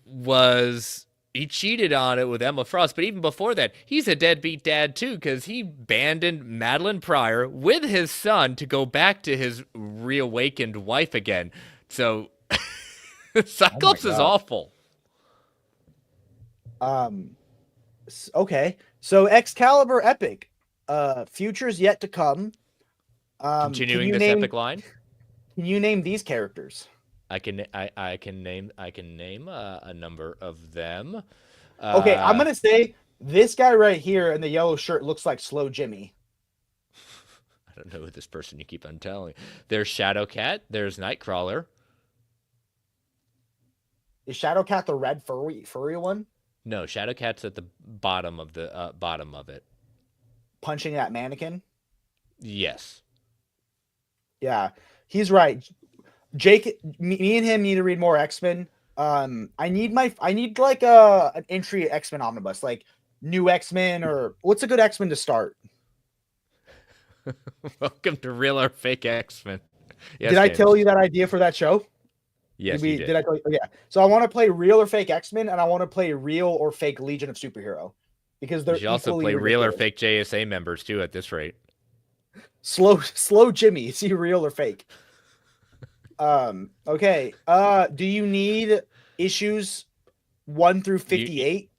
was he cheated on it with Emma Frost, but even before that, he's a deadbeat dad too because he abandoned Madeline Pryor with his son to go back to his reawakened wife again. So Oh my Cyclops is god. awful. Um okay. So Excalibur Epic. Futures yet to come. Can Continuing you this name epic line. these characters? I can name a number of them. Okay, I'm Uh, gonna say this guy right here in the yellow shirt looks like Slow Jimmy. I don't know who this person you keep on telling. There's Shadowcat. There's Nightcrawler. Is Shadowcat the red furry one? No, Shadowcat's at the bottom of the bottom of it. Punching that mannequin? Yes. Yeah, he's right. Jake, me and him need to read more X-Men. I need like an entry X-Men omnibus, like new X-Men or what's a good X-Men to start? Welcome to Real or Fake X-Men. Did Yes, I tell James. you that idea for that show? Yes, you Did did. I tell you? Yeah. So I want to play real or fake X-Men and I want to play real or fake Legion of Superhero because You they're should also equally play real or ridiculous. fake JSA members too. At this rate, Slow Jimmy, is he real or fake? Okay. Do you need issues 1 through you, 58?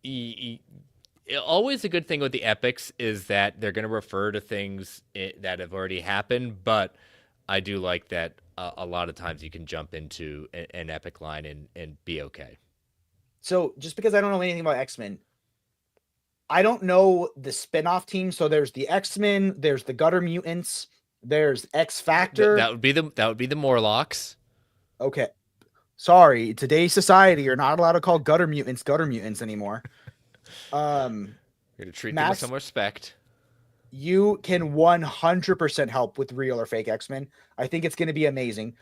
you, always a good thing with the epics is that they're going to refer to things that have already happened, but I do like that a lot of times you can jump into an epic line and be okay. So just because I don't know anything about X-Men, I don't know the spin-off team. So there's the X-Men, there's the Gutter Mutants, there's X Th- Factor. that would be the that would be the Morlocks. Okay. Sorry, today's society, you're not allowed to call gutter mutants anymore. Um, You're gonna treat them with Max, some respect. you can 100% help with real or fake X-Men. I think it's going to be amazing.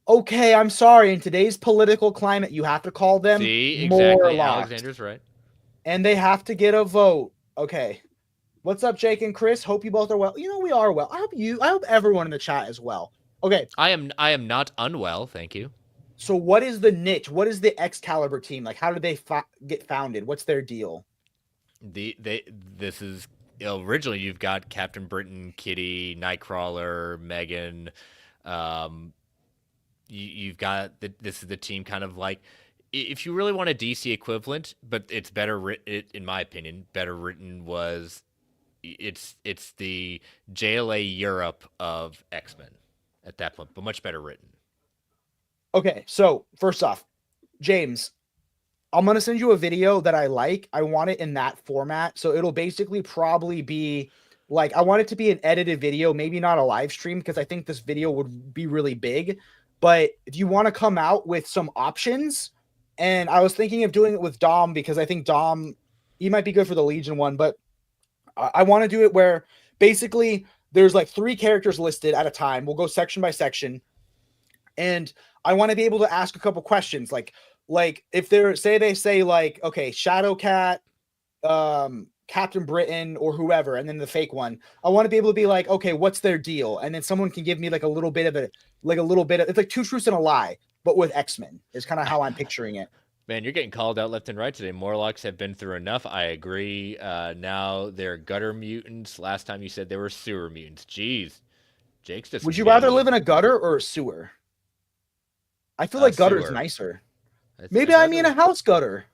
Okay, I'm sorry. In today's political climate, you have to call them See, exactly. Morlocks, Alexander's right. and they have to get a vote. Okay. What's up, Jake and Chris? Hope you both are well. You know, we are well. I hope everyone in the chat is well. Okay. I am not unwell, thank you. So what is the niche? What is the Excalibur team? Like, how did they get founded? What's their deal? This is originally you've got Captain Britain, Kitty, Nightcrawler, Megan. Um, you've got this is the team kind of like if you really want a DC equivalent, but it's better written in my opinion. Better written was it's the JLA Europe of X-Men at that point, but much better written. Okay, so first off, James, I'm gonna send you a video that I like. I want it in that format. So it'll basically probably be like I want it to be an edited video, maybe not a live stream, because I think this video would be really big. But if you want to come out with some options, and I was thinking of doing it with Dom because I think Dom, he might be good for the Legion one, but I want to do it where basically there's like 3 characters listed at a time. We'll go section by section, and I want to be able to ask a couple questions, like if they're they say like, okay, Shadowcat, Captain Britain, or whoever, and then the fake one. I want to be able to be like, okay, what's their deal? And then someone can give me like a little bit of it's like 2 truths and a lie, but with X-Men is kind of how I'm picturing it. Man, you're getting called out left and right today. Morlocks have been through enough. I agree. Now they're gutter mutants. Last time you said they were sewer mutants. Jeez, Jake's just Would you rather live mean. in a gutter or a sewer? I feel like gutter's Sewer. nicer. Maybe I'd I mean rather. a house gutter.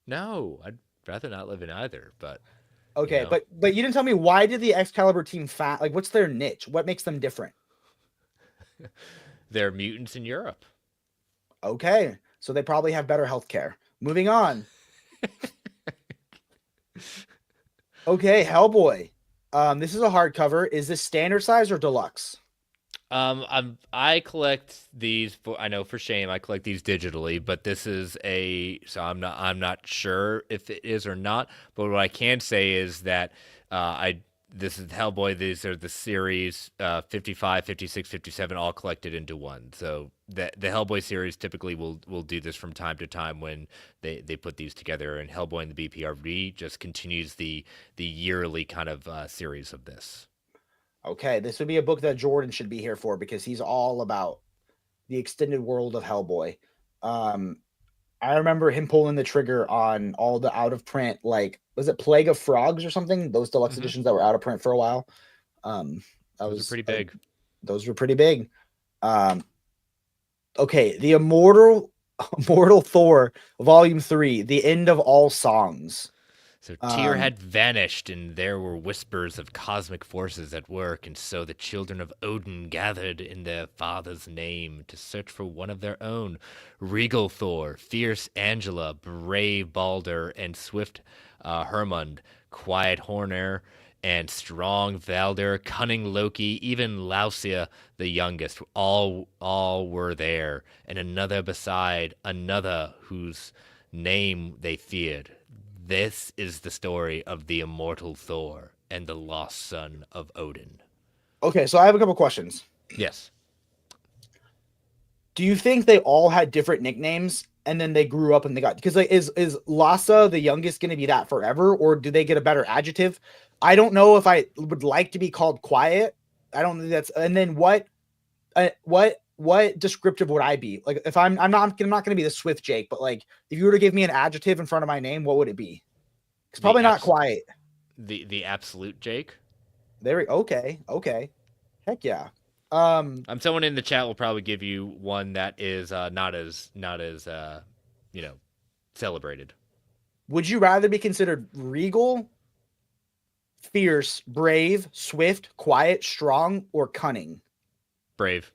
No, I'd rather not live in either. But you Okay, know, but you didn't tell me, why did the Excalibur team like what's their niche? What makes them different? they're mutants in Europe. Okay, so they probably have better health care. Moving on. Okay, Hellboy. This is a hardcover. Is this standard size or deluxe? I collect these for I know for shame I collect these digitally, but this is so I'm not sure if it is or not. But what I can say is that I this is Hellboy. These are the series 55, 56, 57 all collected into one. So the Hellboy series typically will do this from time to time when they put these together. And Hellboy and the BPRV just continues the yearly kind of series of this. Okay, this would be a book that Jordan should be here for because he's all about the extended world of Hellboy. Um, I remember him pulling the trigger on all the out of print, like, was it Plague of Frogs or something? Those deluxe editions that were out of print for a while. Those are pretty big. Those were pretty big. Okay, the Immortal Thor, Volume 3, The End of All Songs. So Tyr had vanished, and there were whispers of cosmic forces at work, and so the children of Odin gathered in their father's name to search for one of their own. Regal Thor, fierce Angela, brave Balder, and swift Hermund, quiet Horner, and strong Valder, cunning Loki, even Lausia the youngest, all were there, and another beside another whose name they feared. This is the story of the immortal Thor and the lost son of Odin. Okay, so I have a couple questions. Yes. Do you think they all had different nicknames and then they grew up and they got, because like is Lhasa the youngest going to be that forever, or do they get a better adjective? I don't know if I would like to be called quiet. I don't think that's, and then what descriptive would I be? Like if I'm not going to be the Swift Jake, but like if you were to give me an adjective in front of my name, what would it be? It's probably not quiet. The absolute Jake. Okay. Heck yeah. Someone in the chat will probably give you one that is not as celebrated. Would you rather be considered regal, fierce, brave, swift, quiet, strong, or cunning? Brave.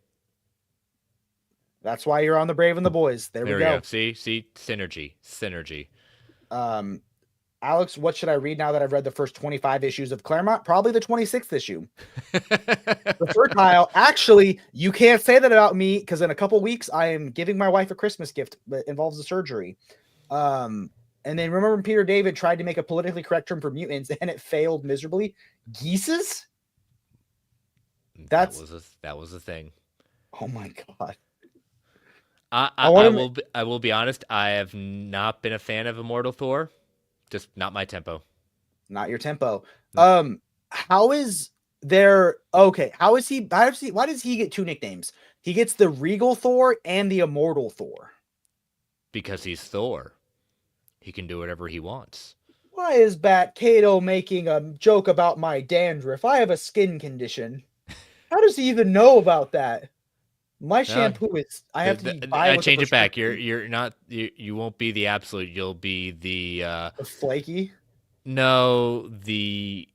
That's why you're on the Brave and the Boys. There we go. See, synergy. Alex, what should I read now that I've read the first 25 issues of Claremont? Probably the 26th issue. The fertile. Actually, you can't say that about me because in a couple weeks I am giving my wife a Christmas gift that involves a surgery. And then remember when Peter David tried to make a politically correct term for mutants and it failed miserably? Geeses? That That's was a thing. oh my god. I, I I, want I to will I will be honest. I have not been a fan of Immortal Thor. Just not my tempo. not your tempo. No, How is there okay? Why does he get two nicknames? He gets the Regal Thor and the Immortal Thor. because he's Thor. He can do whatever he wants. Why is Bat Kato making a joke about my dandruff? I have a skin condition. How does he even know about that? My No, shampoo is I have to be buy I with a change it back. prescription. You're not you won't be the absolute. You'll be The flaky. no the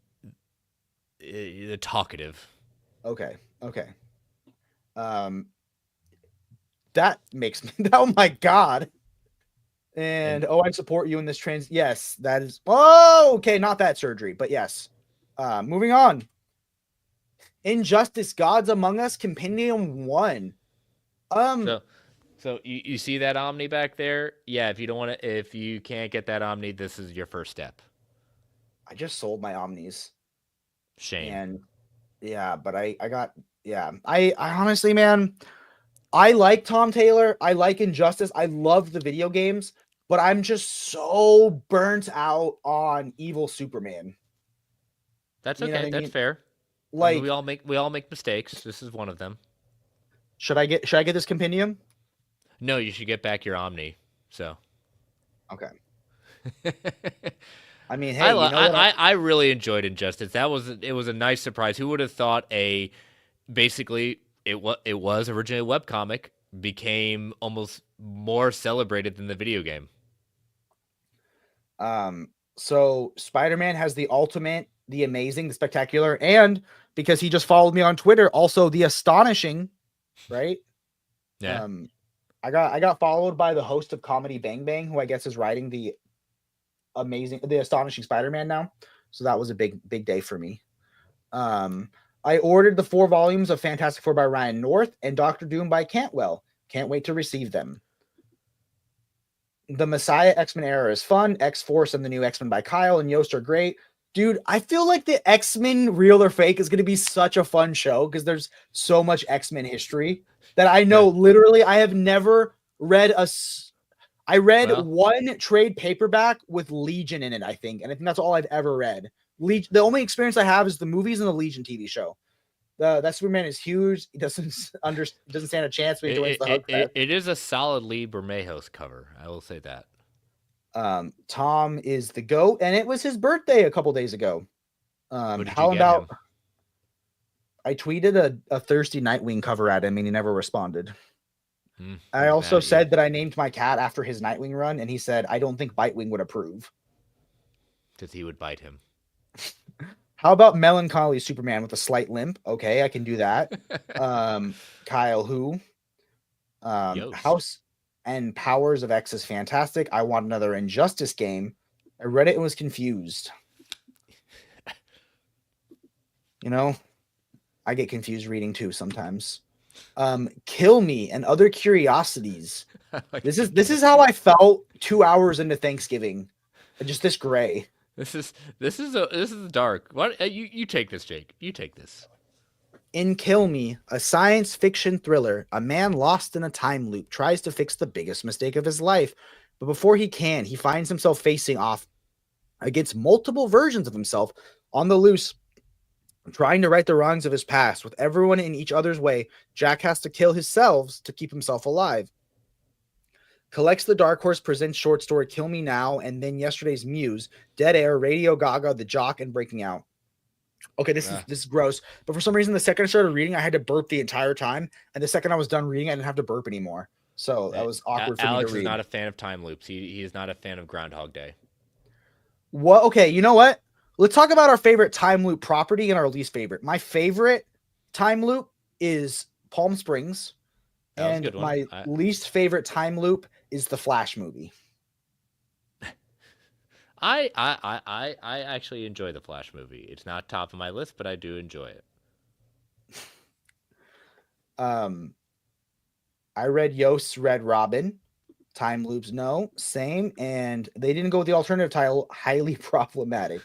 talkative. Okay. Okay. Um that makes me oh my god. And And I support you in this trans. Yes, that is. Oh, okay, not that surgery, but yes. Moving on. Injustice: Gods Among Us, Compendium 1. Um, so you see that Omni back there? Yeah. If you can't get that Omni, this is your first step. I just sold my Omnis, Shame. and yeah, but I got yeah. I honestly, man, I like Tom Taylor. I like Injustice. I love the video games, but I'm just so burnt out on Evil Superman. That's You know what okay. I That's mean? fair. I mean, Like, we all make mistakes. This is one of them. should I get this compendium? No, you should get back your Omni. So. Okay. I mean, hey, you know what? I really enjoyed Injustice. It was a nice surprise. Who would have thought a basically it was originally a webcomic became almost more celebrated than the video game. So Spider-Man has the ultimate, the amazing, the spectacular, and because he just followed me on Twitter, also the astonishing, right? Yeah. I got followed by the host of Comedy Bang Bang, who I guess is writing the astonishing Spider-Man now. So that was a big day for me. I ordered the 4 volumes of Fantastic Four by Ryan North and Doctor Doom by Cantwell. Can't wait to receive them. The Messiah X-Men era is fun. X-Force and the new X-Men by Kyle and Yost are great. Dude, I feel like the X-Men Real or Fake is going to be such a fun show because there's so much X-Men history that I know Yeah. literally I have never read I read Well, one trade paperback with Legion in it, I think. And I think that's all I've ever read. The only experience I have is the movies and the Legion TV show. That Superman is huge. He doesn't stand a chance when he joins the Hug Fest. it is a solid Lee Bermejos cover. I will say that. Tom is the GOAT, and it was his birthday a couple days ago. What did you How get about him? I tweeted a thirsty Nightwing cover at him and he never responded. I He's also mad at you. said that I named my cat after his Nightwing run, and he said, I don't think Bitewing would approve. Because he would bite him. How about Melancholy Superman with a slight limp? Okay, I can do that. Kyle who? Yost. House and Powers of X is fantastic. I want another Injustice game. I read it and was confused. You know, I get confused reading too sometimes. Kill Me and Other Curiosities. This is how I felt 2 hours into Thanksgiving. Just this gray. This is dark. What you take this, Jake? You take this. In Kill Me, a science fiction thriller, a man lost in a time loop tries to fix the biggest mistake of his life. But before he can, he finds himself facing off against multiple versions of himself on the loose, trying to right the wrongs of his past. With everyone in each other's way, Jack has to kill himself to keep himself alive. Collects the Dark Horse presents short story Kill Me Now, and then yesterday's Muse, Dead Air, Radio Gaga, The Jock, and Breaking Out. Okay, this is gross, but for some reason, the second I started reading, I had to burp the entire time, and the second I was done reading, I didn't have to burp anymore. So that was awkward for Alex me to is read. not a fan of time loops. He is not a fan of Groundhog Day. What? Okay, you know what? Let's talk about our favorite time loop property and our least favorite. My favorite time loop is Palm Springs, and my least favorite time loop is the Flash movie. I actually enjoy the Flash movie. It's not top of my list, but I do enjoy it. Um, I read Yost's Red Robin. Time loops, no, same, and they didn't go with the alternative title. Highly problematic.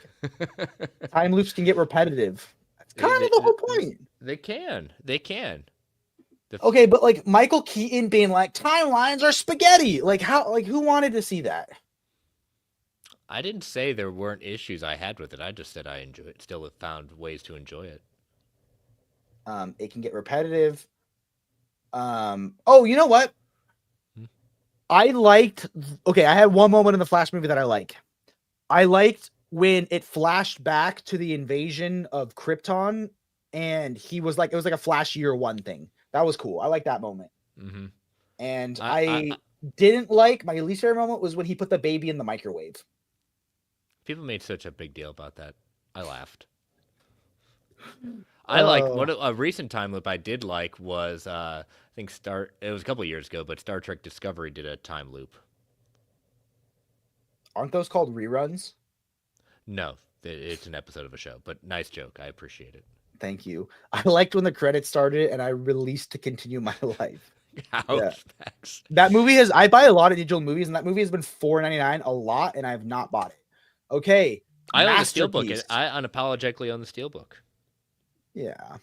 Time loops can get repetitive. That's kind they, of they, the whole point. they can. They can. Okay, but like Michael Keaton being like timelines are spaghetti. Like how? Like who wanted to see that? I didn't say there weren't issues I had with it. I just said I enjoy it. Still have found ways to enjoy it. It can get repetitive. Oh, you know what? Hmm. I liked. Okay, I had one moment in the Flash movie that I like. I liked when it flashed back to the invasion of Krypton, and he was like, it was like a Flash Year One thing. That was cool. I like that moment. Mm-hmm. And I I didn't like my least favorite moment was when he put the baby in the microwave. People made such a big deal about that. I laughed. I like Oh, what a recent time loop I did like was I think it was a couple years ago, but Star Trek Discovery did a time loop. aren't those called reruns? No, it's an episode of a show, but nice joke. I appreciate it. Thank you. I liked when the credits started and I released to continue my life. Yeah. Ouch, Max. That movie has I buy a lot of digital movies and that movie has been $4.99 a lot and I have not bought it. Okay. I own the steelbook. Masterpiece. I unapologetically own the steelbook. Yeah.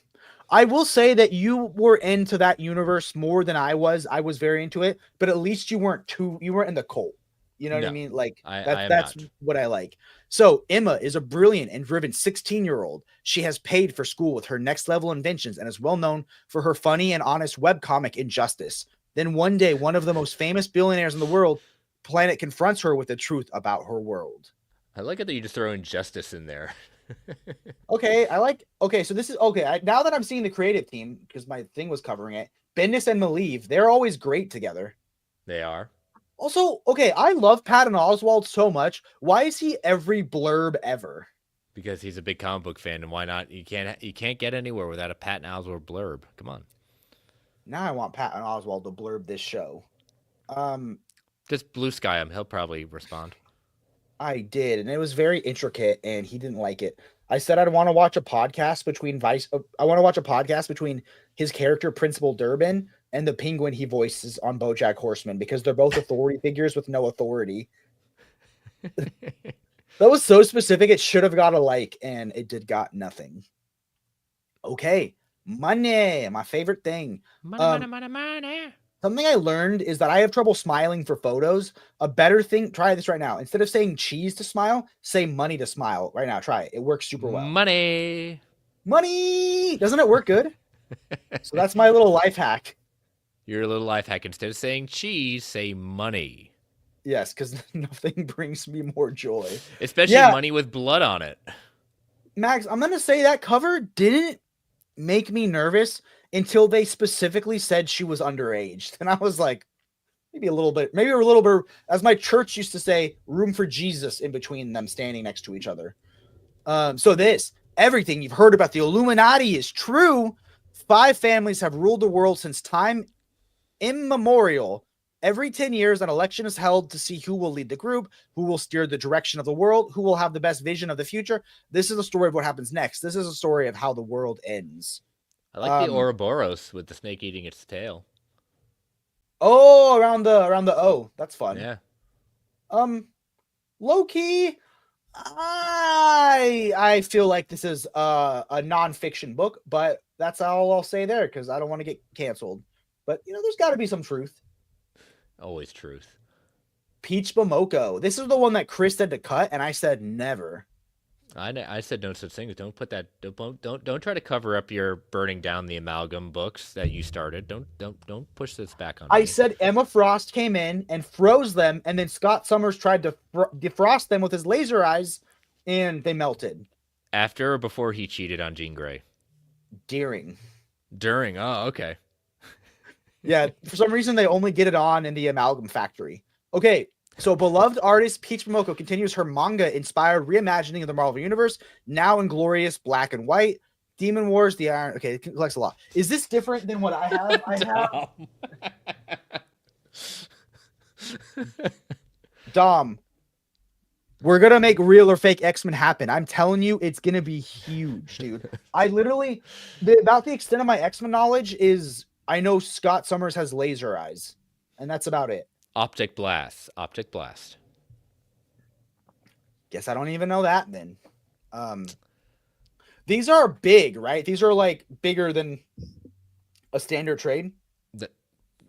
I will say that you were into that universe more than I was. I was very into it, but at least you weren't in the cult. You know what I No, mean? Like I that's am not. what I like. So Emma is a brilliant and driven 16-year-old. She has paid for school with her next level inventions and is well known for her funny and honest webcomic Injustice. Then one day, one of the most famous billionaires in the world planet confronts her with the truth about her world. I like it that you just throw injustice in there. Okay, so this is okay. Now that I'm seeing the creative team, because my thing was covering it, Bendis and Malieve, they're always great together. They are. Also, okay, I love Patton Oswalt so much. Why is he every blurb ever? Because he's a big comic book fan, and why not? You can't get anywhere without a Patton Oswalt blurb. Come on. Now I want Patton Oswalt to blurb this show. Um, Just blue sky him. He'll probably respond. I did, and it was very intricate, and he didn't like it. I said I'd want to watch a podcast between I want to watch a podcast between his character Principal Durbin and the penguin he voices on BoJack Horseman because they're both authority figures with no authority. That was so specific. It should have got a like, and it got nothing. Okay, money, my favorite thing. Money. Something I learned is that I have trouble smiling for photos. A better thing, try this right now. Instead of saying cheese to smile, say money to smile right now. Try it. It works super well. Money. Money. Doesn't it work good? So that's my little life hack. Your little life hack. Instead of saying cheese, say money. Yes, because nothing brings me more joy. Especially money with blood on it. Max, I'm going to say that cover didn't make me nervous until they specifically said she was underage. And I was like, maybe a little bit, as my church used to say, room for Jesus in between them standing next to each other. So everything you've heard about the Illuminati is true. 5 families have ruled the world since time immemorial. Every 10 years, an election is held to see who will lead the group, who will steer the direction of the world, who will have the best vision of the future. This is a story of what happens next. This is a story of how the world ends. I like the Ouroboros with the snake eating its tail. Oh, around the O. That's fun. Yeah. Low key, I feel like this is a nonfiction book, but that's all I'll say there because I don't want to get canceled. But there's got to be some truth. Always truth. Peach Momoko. This is the one that Chris said to cut, and I said never. I said no such things. Don't put that. Don't try to cover up your burning down the amalgam books that you started. Don't push this back on me. I said Emma Frost came in and froze them, and then Scott Summers tried to defrost them with his laser eyes, and they melted. After or before he cheated on Jean Grey? During. Oh, okay. Yeah, for some reason they only get it on in the amalgam factory. Okay, so beloved artist Peach Momoko continues her manga-inspired reimagining of the Marvel Universe, now in glorious black and white. Demon Wars, the Iron... Okay, it collects a lot. Is this different than what I have? Dom, We're gonna make real or fake X-Men happen. I'm telling you, it's gonna be huge, dude. I literally, about the extent of my X-Men knowledge is I know Scott Summers has laser eyes, and that's about it. Optic blast. Optic blast. Guess I don't even know that then. These are big, right? These are like bigger than a standard trade.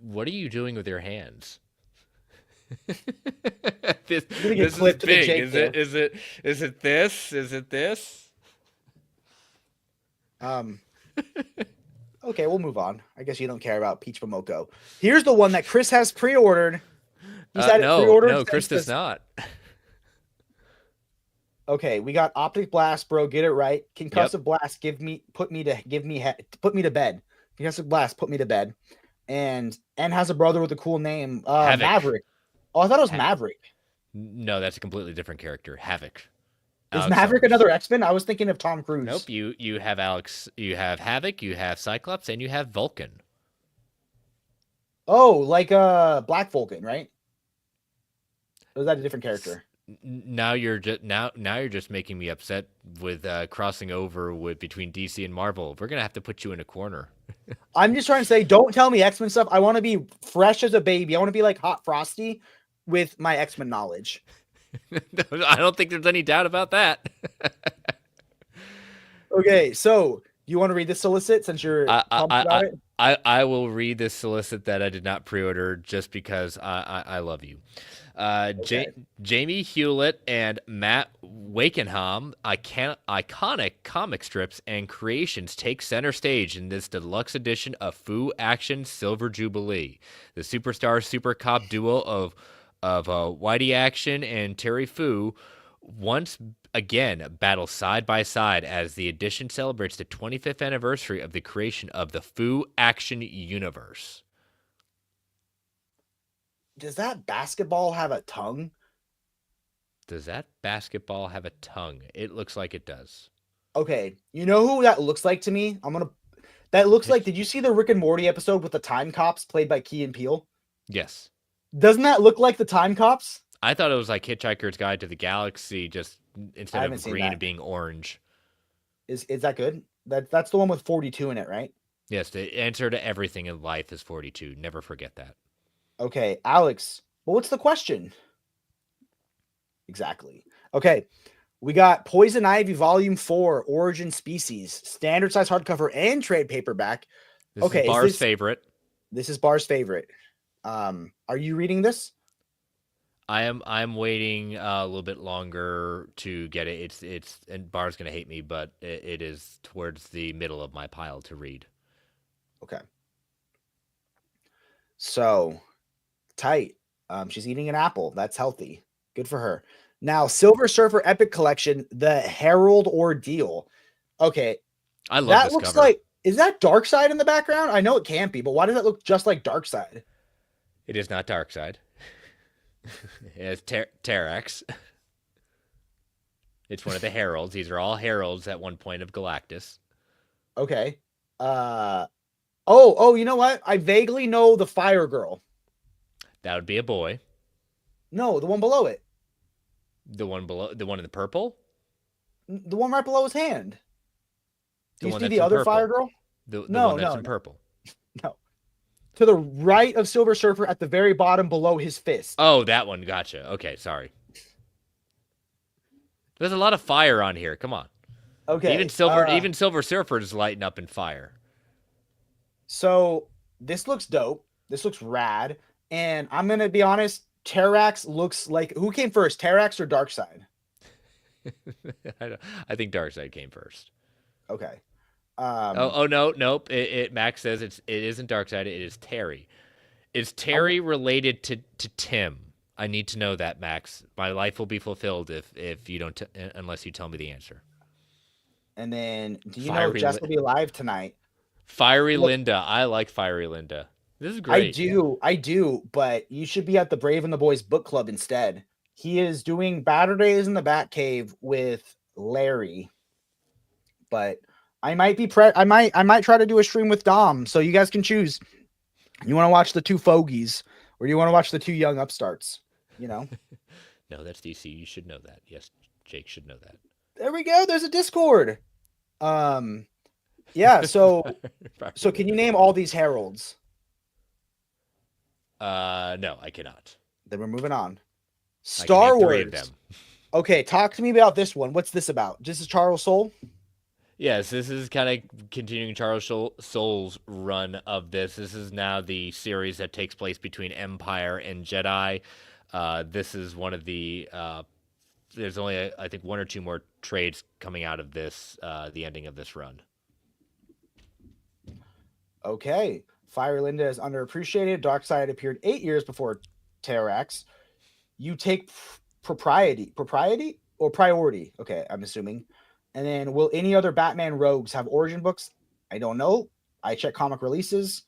What are you doing with your hands? This is big. Is it? Is it? Is it this? Is it this? Okay, we'll move on. I guess you don't care about Peach Momoko. Here's the one that Chris has pre-ordered. He's had it pre-ordered. No, Chris does not. Okay, we got Optic Blast, bro. Get it right. Concussive Blast, put me to bed. Concussive Blast, put me to bed. And has a brother with a cool name, Maverick. Oh, I thought it was Maverick. No, that's a completely different character. Havoc. Is Maverick another X-Men? I was thinking of Tom Cruise. Nope. You have Alex. You have Havoc. You have Cyclops, and you have Vulcan. Oh, like Black Vulcan, right? Or is that a different character? Now you're just making me upset with crossing over with between DC and Marvel. We're gonna have to put you in a corner. I'm just trying to say, don't tell me X-Men stuff. I want to be fresh as a baby. I want to be like Hot Frosty with my X-Men knowledge. I don't think there's any doubt about that. Okay, so you want to read the solicit since you're pumped about it? I will read this solicit that I did not pre-order just because I love you. Okay. Jamie Hewlett and Matt Wakenham, iconic comic strips and creations take center stage in this deluxe edition of Fu Action Silver Jubilee. The superstar super cop duo of Whitey Action and Terry Fu once again battle side by side as the edition celebrates the 25th anniversary of the creation of the Fu Action universe. Does that basketball have a tongue? Does that basketball have a tongue? It looks like it does. Okay, you know who that looks like to me? That looks like, did you see the Rick and Morty episode with the Time Cops played by Key and Peele? Yes. Doesn't that look like the Time Cops? I thought it was like Hitchhiker's Guide to the Galaxy, just instead of green and being orange. Is that good? That's the one with 42 in it, right? Yes, the answer to everything in life is 42. Never forget that. Okay, Alex, well, what's the question? Exactly. Okay, we got Poison Ivy Volume 4, Origin Species, standard size hardcover and trade paperback. This is Bar's favorite. This is Bar's favorite. Are you reading this? I'm waiting a little bit longer to get it. It's and Bar's gonna hate me, but it is towards the middle of my pile to read. Okay. So tight. She's eating an apple. That's healthy. Good for her. Now, Silver Surfer Epic Collection, the Herald Ordeal. Okay. I love that this looks cover. like, is that Darkseid in the background? I know it can't be, but why does that look just like Darkseid? It is not Darkseid. It's Terrax. It's one of the heralds. These are all heralds at one point of Galactus. Okay. You know what? I vaguely know the Fire Girl. That would be a boy. No, the one below it. The one in the purple? The one right below his hand. Do you see the other purple. Fire Girl? The one that's in purple. No. To the right of Silver Surfer at the very bottom below his fist. Oh, that one. Gotcha. Okay, sorry. There's a lot of fire on here. Come on. Okay. Even Silver Surfer is lighting up in fire. So this looks dope. This looks rad. And I'm going to be honest, Terrax looks like, who came first, Terrax or Darkseid? I think Darkseid came first. Okay. Nope. Max says it isn't Darkseid. It is Terry. Is Terry related to Tim? I need to know that, Max. My life will be fulfilled if you don't, unless you tell me the answer. And then, do you know Jess will be live tonight? Fiery Linda. I like Fiery Linda. This is great. I do, but you should be at the Brave and the Boys book club instead. He is doing Batter Days in the Batcave with Larry, but I might be I might try to do a stream with Dom, so you guys can choose. You want to watch the two fogies, or do you want to watch the two young upstarts? You know, No, that's DC. You should know that. Yes, Jake should know There we go. There's a Discord. Um, yeah. So that. so Properly can you known. name all these heralds? No, I cannot. Then we're moving on. I can name Star three of Wars. them. Okay, talk to me about this one. What's this about? This is Charles Soule. Yes, this is kind of continuing Charles Soule's run of this. This is now the series that takes place between Empire and Jedi. This is one of the. There's only, I think, one or two more trades coming out of this, the ending of this run. Okay. Fire Linda is underappreciated. Darkseid appeared 8 years before Terrax. You take propriety or priority. Okay, I'm assuming. And then will any other Batman rogues have origin books? I don't know. I check comic releases,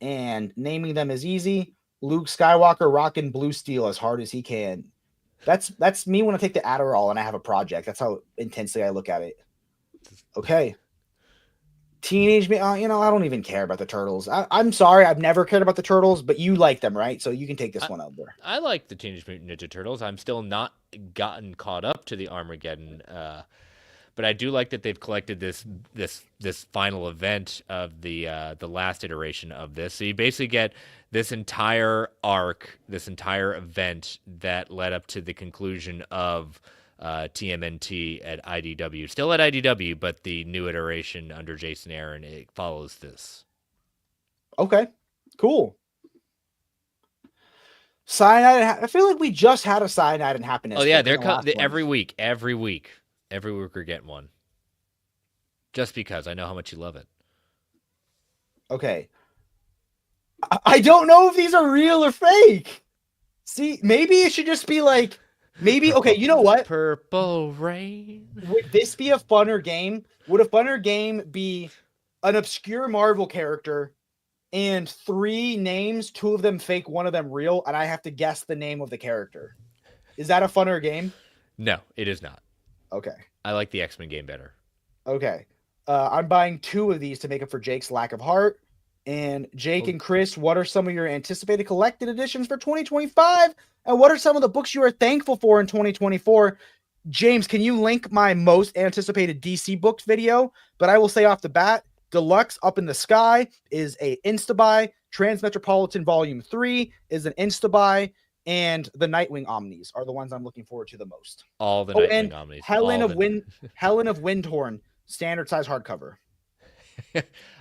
and naming them is easy. Luke Skywalker rocking blue steel as hard as he can. That's me when I take the Adderall and I have a project. That's how intensely I look at it. Okay. Teenage me, I don't even care about the turtles. I'm sorry, I've never cared about the turtles, but you like them, right? So you can take this I, one over. I like the Teenage Mutant Ninja Turtles. I'm still not gotten caught up to the Armageddon, but I do like that they've collected this final event of the last iteration of this. So you basically get this entire arc, this entire event that led up to the conclusion of TMNT at IDW. Still at IDW, but the new iteration under Jason Aaron, it follows this. Okay, cool. Cyanide. I feel like we just had a cyanide and Oh happiness yeah, book in the last one. every week we're getting one. Just because I know how much you love it. Okay. I don't know if these are real or fake. See, maybe it should just be like, maybe, Purple, okay, you know what? Purple Rain. Would this be a funner game? Would a funner game be an obscure Marvel character and 3 names, 2 of them fake, 1 of them real, and I have to guess the name of the character? Is that a funner game? No, it is not. Okay. I like the X-Men game better. Okay. I'm buying 2 of these to make up for Jake's lack of heart. And Jake and Chris, what are some of your anticipated collected editions for 2025? And what are some of the books you are thankful for in 2024? James, can you link my most anticipated DC books video? But I will say off the bat, Deluxe Up in the Sky is a insta-buy. Transmetropolitan Volume 3 is an insta-buy. And the Nightwing Omnis are the ones I'm looking forward to the most. All the Nightwing Omnis. Helen of Windhorn, standard size hardcover.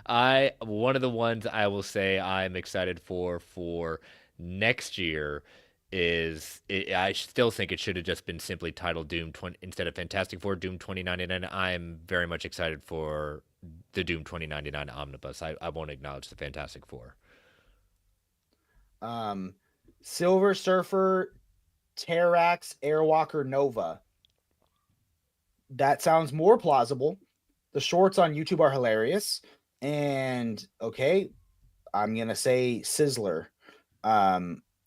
One of the ones I will say I'm excited for next year is I still think it should have just been simply titled Doom 20 instead of Fantastic Four Doom 2099. I'm very much excited for the Doom 2099 omnibus. I won't acknowledge the Fantastic Four. Silver Surfer, Terrax, Airwalker, Nova. That sounds more plausible. The shorts on YouTube are hilarious. And okay, I'm gonna say Sizzler.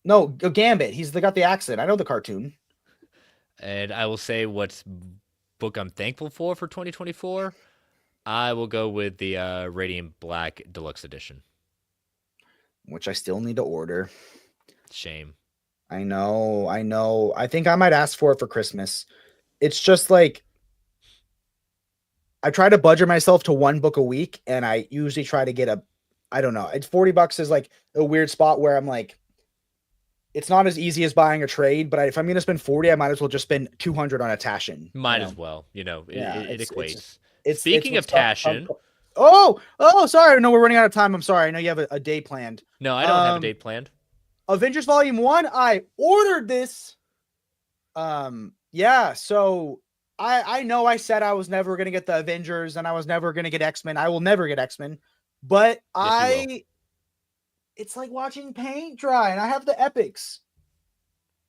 No, Gambit. He's got the accent. I know the cartoon. And I will say what's book I'm thankful for 2024. I will go with the Radiant Black Deluxe Edition. Which I still need to order. Shame. I know. I think I might ask for it for Christmas. It's just like I try to budget myself to 1 book a week, and I usually try to get I don't know. It's $40 is like a weird spot where I'm like, it's not as easy as buying a trade, but if I'm going to spend 40, I might as well just spend 200 on a Tashin. Might as well. It equates. Speaking of Tashin. Sorry. No, we're running out of time. I'm sorry. I know you have a day planned. No, I don't have a date planned. Avengers Volume 1, I ordered this. Yeah, so I know I said I was never going to get the Avengers and I was never going to get X-Men. I will never get X-Men. But Yes, it's like watching paint dry, and I have the epics.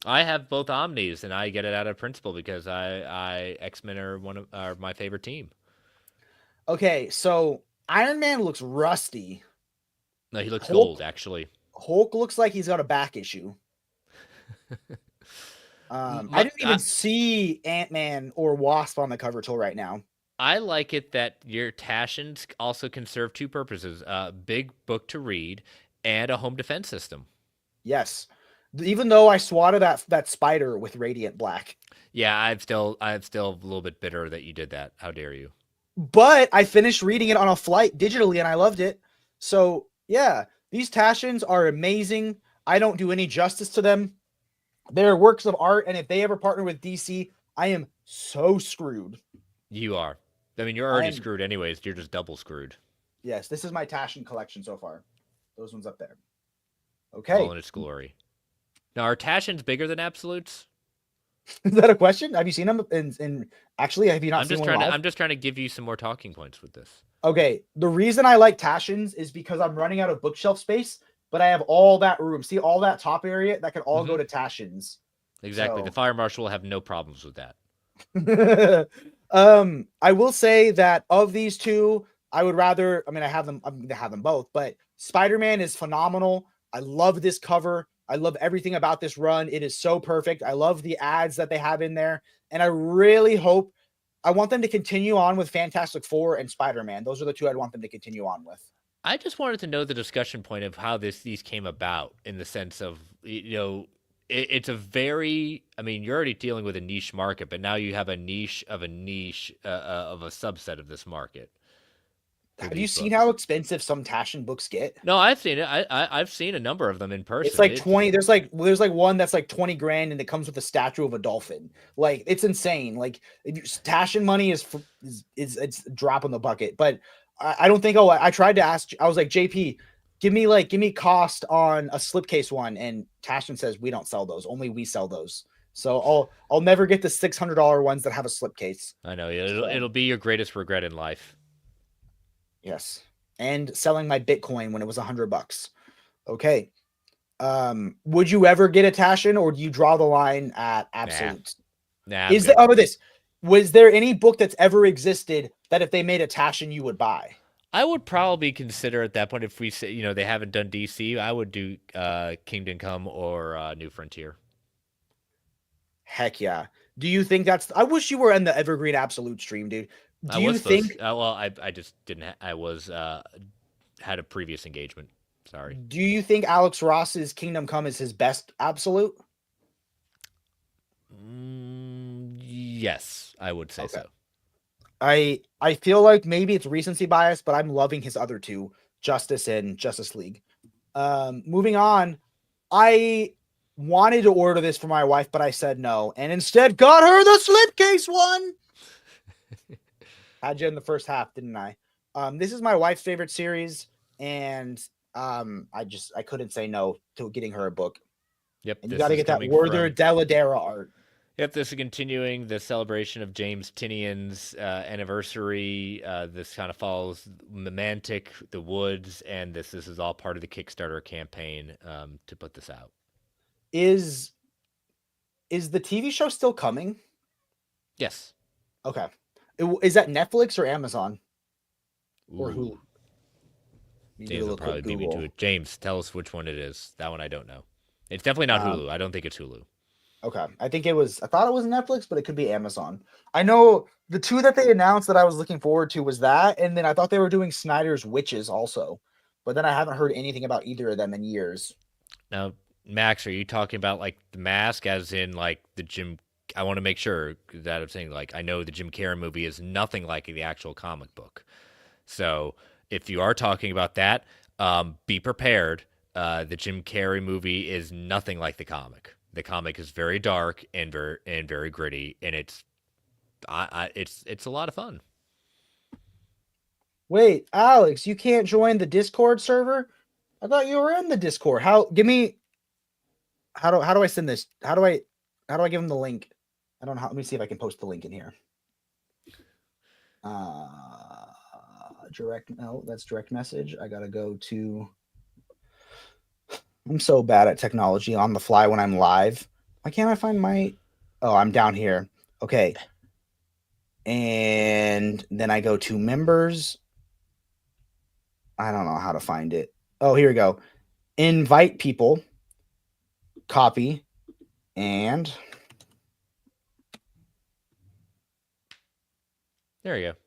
I have both Omnis, and I get it out of principle because I X-Men are my favorite team. Okay, so Iron Man looks rusty. No, he looks gold, actually. Hulk looks like he's got a back issue. I didn't even see Ant-Man or Wasp on the cover till right now. I like it that your Tashins also can serve 2 purposes: big book to read and a home defense system. Yes. Even though I swatted that spider with radiant black. Yeah, I'm still a little bit bitter that you did that. How dare you? But I finished reading it on a flight digitally and I loved it. So yeah, these Taschens are amazing. I don't do any justice to them. They're works of art, and if they ever partner with DC, I am so screwed. You are. I mean, you're I already am. screwed anyways. You're just double screwed. Yes, this is my Taschen collection so far. Those ones up there. All Okay. in its glory. Now, are Taschens bigger than absolutes? Is that a question? Have you seen them? In actually, have you not seen one live? I'm just trying to give you some more talking points with this. Okay. The reason I like Taschens is because I'm running out of bookshelf space, but I have all that room. See all that top area that could all go to Taschens. Exactly. The So fire marshal will have no problems with that. I will say that of these two, I would rather. I mean, I have them. I'm gonna have them both, but Spider-Man is phenomenal. I love this cover. I love everything about this run. It is so perfect. I love the ads that they have in there, and I really hope. I want them to continue on with Fantastic Four and Spider-Man. Those are the two I'd want them to continue on with. I just wanted to know the discussion point of how these came about in the sense of, it's a very, I mean, you're already dealing with a niche market, but now you have a niche of a niche of a subset of this market with Have you these seen books. how expensive some Taschen books get? No, I've seen it. I've seen a number of them in It's person. like 20. There's like one that's like 20 grand and it comes with a statue of a dolphin. Like it's insane. Like if you, Taschen money is it's a drop in the bucket. But I don't think I tried to ask, I was like, JP, give me cost on a slipcase one. And Taschen says we don't sell those. Only we sell those. So I'll never get the $600 ones that have a slipcase. I know So it'll be your greatest regret in life. yes. And selling my Bitcoin when it was $100. Okay. Would you ever get a Taschen, or do you draw the line at Nah, absolutes? nah, I'm Is there good. this? Was there any book that's ever existed that if they made a Taschen you would buy? I would probably consider at that point if we say they haven't done DC, I would do Kingdom Come or New Frontier. Heck yeah. Do you think that's I wish you were in the Evergreen Absolute stream, dude. I Do was you supposed. think Well, I just didn't. I was had a previous engagement. Sorry. Alex Ross's Kingdom Come is his best absolute? Yes, I would say Okay. so. I feel like maybe it's recency bias, but I'm loving his other two, Justice and Justice League. Moving on, I wanted to order this for my wife, but I said no, and instead got her the slipcase one. Had you in the first half, didn't I? This is my wife's favorite series, and I couldn't say no to getting her a book. Yep, And you this got to is get that coming Werther from. Deladera art. Yep, this is continuing the celebration of James Tinian's anniversary. This kind of follows the Mantic, the Woods, and this is all part of the Kickstarter campaign to put this out. Is the TV show still coming? Yes. Okay. Is that Netflix or Amazon or Hulu? James will probably beat me to it. James, tell us which one it is. That one I don't know. It's definitely not Hulu. I don't think it's Hulu. Okay. I thought it was Netflix, but it could be Amazon. I know the two that they announced that I was looking forward to was that, and then I thought they were doing Snyder's Witches also. But then I haven't heard anything about either of them in years. Now, Max, are you talking about like the mask as in like the Jim? I want to make sure that I'm saying like I know the Jim Carrey movie is nothing like the actual comic book. So if you are talking about that, be prepared. The Jim Carrey movie is nothing like the comic. The comic is very dark and very gritty, and it's a lot of fun. Wait, Alex, you can't join the Discord server? I thought you were in the Discord. How do I send this? How do I give him the link? I don't know. Let me see if I can post the link in here. That's direct message. I gotta go to. I'm so bad at technology on the fly when I'm live. Why can't I find my? Oh, I'm down here. Okay. And then I go to members. I don't know how to find it. Oh, here we go. Invite people. Copy. And There you go.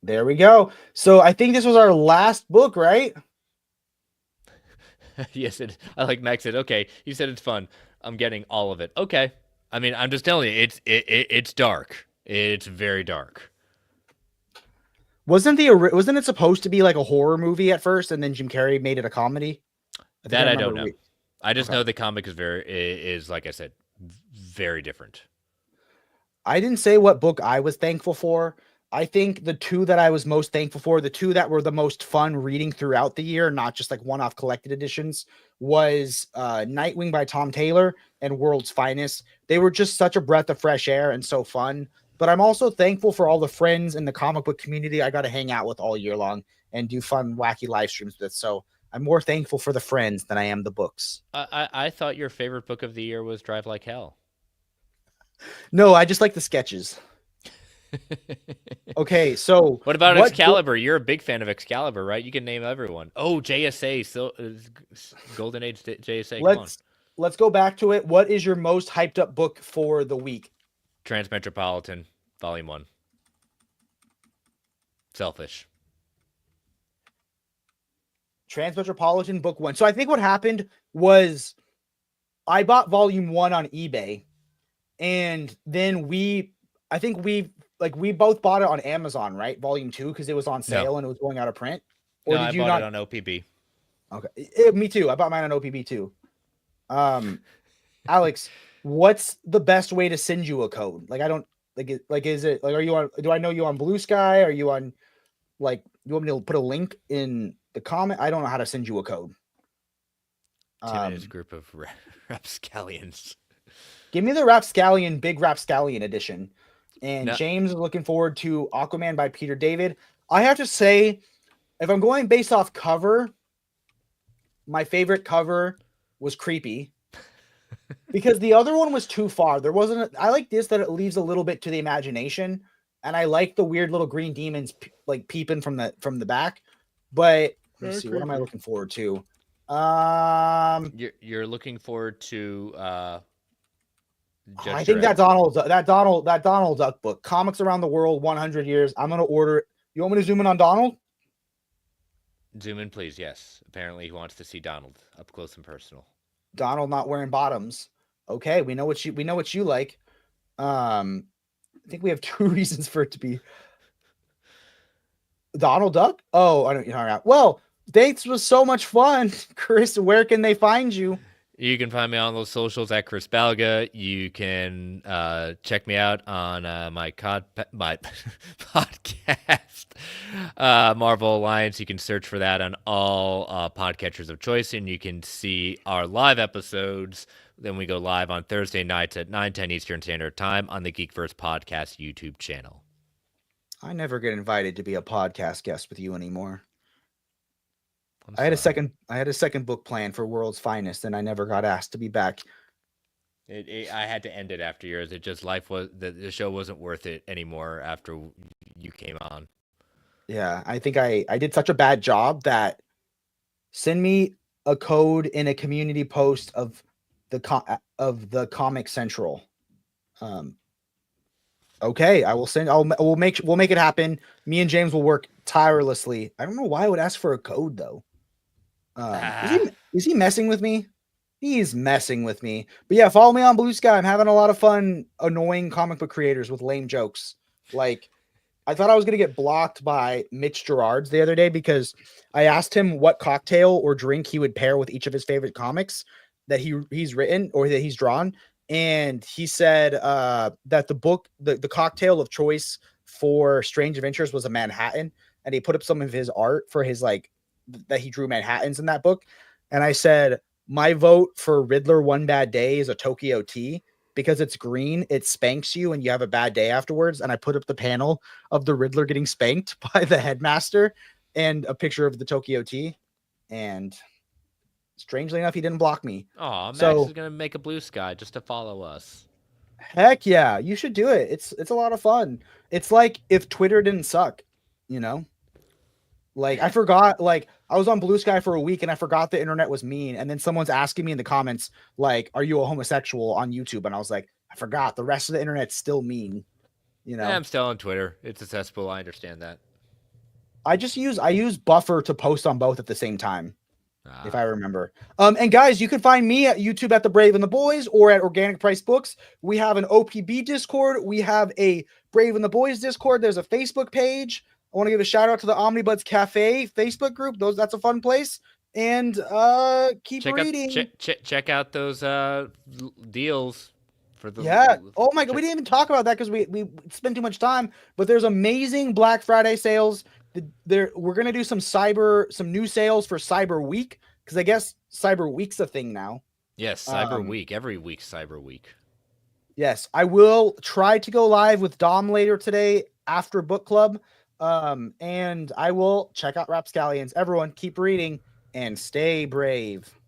there we go. So I think this was our last book, right? Yes, I like Max said. Okay, you said it's fun. I'm getting all of it. Okay. I mean, I'm just telling you, it's dark. It's very dark. Wasn't it supposed to be like a horror movie at first, and then Jim Carrey made it a comedy? I think I That I don't remember. know. I just Okay. know the comic is like I said, very different. I didn't say what book I was thankful for. I think the two that I was most thankful for, the two that were the most fun reading throughout the year, not just like one-off collected editions, was Nightwing by Tom Taylor and World's Finest. They were just such a breath of fresh air and so fun. But I'm also thankful for all the friends in the comic book community I got to hang out with all year long and do fun, wacky live streams with. So I'm more thankful for the friends than I am the books. I thought your favorite book of the year was Drive Like Hell. No, I just like the sketches. Okay, so What about what book? Excalibur? You're a big fan of Excalibur, right? You can name everyone. Oh, JSA, so Golden Age JSA. Come on, Let's go back to it. What is your most hyped up book for the week? Transmetropolitan, Volume One. Selfish. Transmetropolitan book one. So I think what happened was I bought volume one on eBay, and then I think we both bought it on Amazon, right? Volume two, because it was on No, sale and it was going out of print. Or no, did I you bought it not? on OPB. Okay, me too. I bought mine on OPB too. Alex, what's the best way to send you a code? Like I don't like is it like are you on? Do I know you on Blue Sky? Are you on like you want me to put a link in the comment? I don't know how to send you a code. Tim and his group of rapscallions. Give me the Rapscallion, Big Rapscallion edition. And No, James is looking forward to Aquaman by Peter David. I have to say, if I'm going based off cover, my favorite cover was Creepy because the other one was too far. There wasn't. I like this that it leaves a little bit to the imagination, and I like the weird little green demons like peeping from the back. But let me see, what am I looking forward to? you're looking forward to Judge I think Dredd. that Donald Duck book, Comics Around the World, 100 Years. I'm gonna order it. You want me to zoom in on Donald? Zoom in, please. Yes. Apparently, he wants to see Donald up close and personal. Donald not wearing bottoms. Okay, we know what you like. I think we have two reasons for it to be Donald Duck. Oh, I don't know. Well, thanks was so much fun, Chris. Where can they find you? You can find me on those socials at Chris Balga. You can check me out on my podcast, Marvel Alliance. You can search for that on all podcatchers of choice, and you can see our live episodes. Then we go live on Thursday nights at 9:10 Eastern Standard Time on the Geekverse Podcast YouTube channel. I never get invited to be a podcast guest with you anymore. I'm I had sorry. I had a second book planned for World's Finest, and I never got asked to be back. I had to end it after yours. It just life was the show wasn't worth it anymore after you came on. Yeah, I think I did such a bad job that send me a code in a community post of the Comic Central. Okay, I will send. We'll make it happen. Me and James will work tirelessly. I don't know why I would ask for a code though. Is he messing with me? He's messing with me. But yeah, follow me on Blue Sky. I'm having a lot of fun annoying comic book creators with lame jokes. Like, I thought I was gonna get blocked by Mitch Gerards the other day because I asked him what cocktail or drink he would pair with each of his favorite comics that he's written or that he's drawn. And he said that the cocktail of choice for Strange Adventures was a Manhattan, and he put up some of his art for his like that he drew Manhattans in that book. And I said, my vote for Riddler One Bad Day is a Tokyo tea because it's green, it spanks you, and you have a bad day afterwards. And I put up the panel of the Riddler getting spanked by the headmaster and a picture of the Tokyo tea. And strangely enough, he didn't block me. Oh, Max So is gonna make a Blue Sky just to follow us. heck yeah, you should do it. It's a lot of fun. It's like if Twitter didn't suck, you know? Like I forgot, like I was on Blue Sky for a week and I forgot the internet was mean. And then someone's asking me in the comments, like, are you a homosexual on YouTube? And I was like, I forgot the rest of the internet's still mean, you know? I'm still on Twitter. It's a cesspool. I understand that. I use Buffer to post on both at the same time. if I Ah, remember. And guys, you can find me at YouTube at The Brave and the Boys or at Organic Price Books. We have an OPB Discord. We have a Brave and the Boys Discord. There's a Facebook page. I want to give a shout out to the Omnibuds Cafe Facebook group. That's a fun place. And keep reading. check out those deals for the Yeah. Oh my god, we check. didn't even talk about that because we spent too much time. But there's amazing Black Friday sales. We're gonna do some new sales for Cyber Week because I guess Cyber Week's a thing now. Yes, Cyber Um, Week. Every week, Cyber Week. yes, I will try to go live with Dom later today after book club. And I will check out Rapscallions. Everyone, keep reading and stay brave.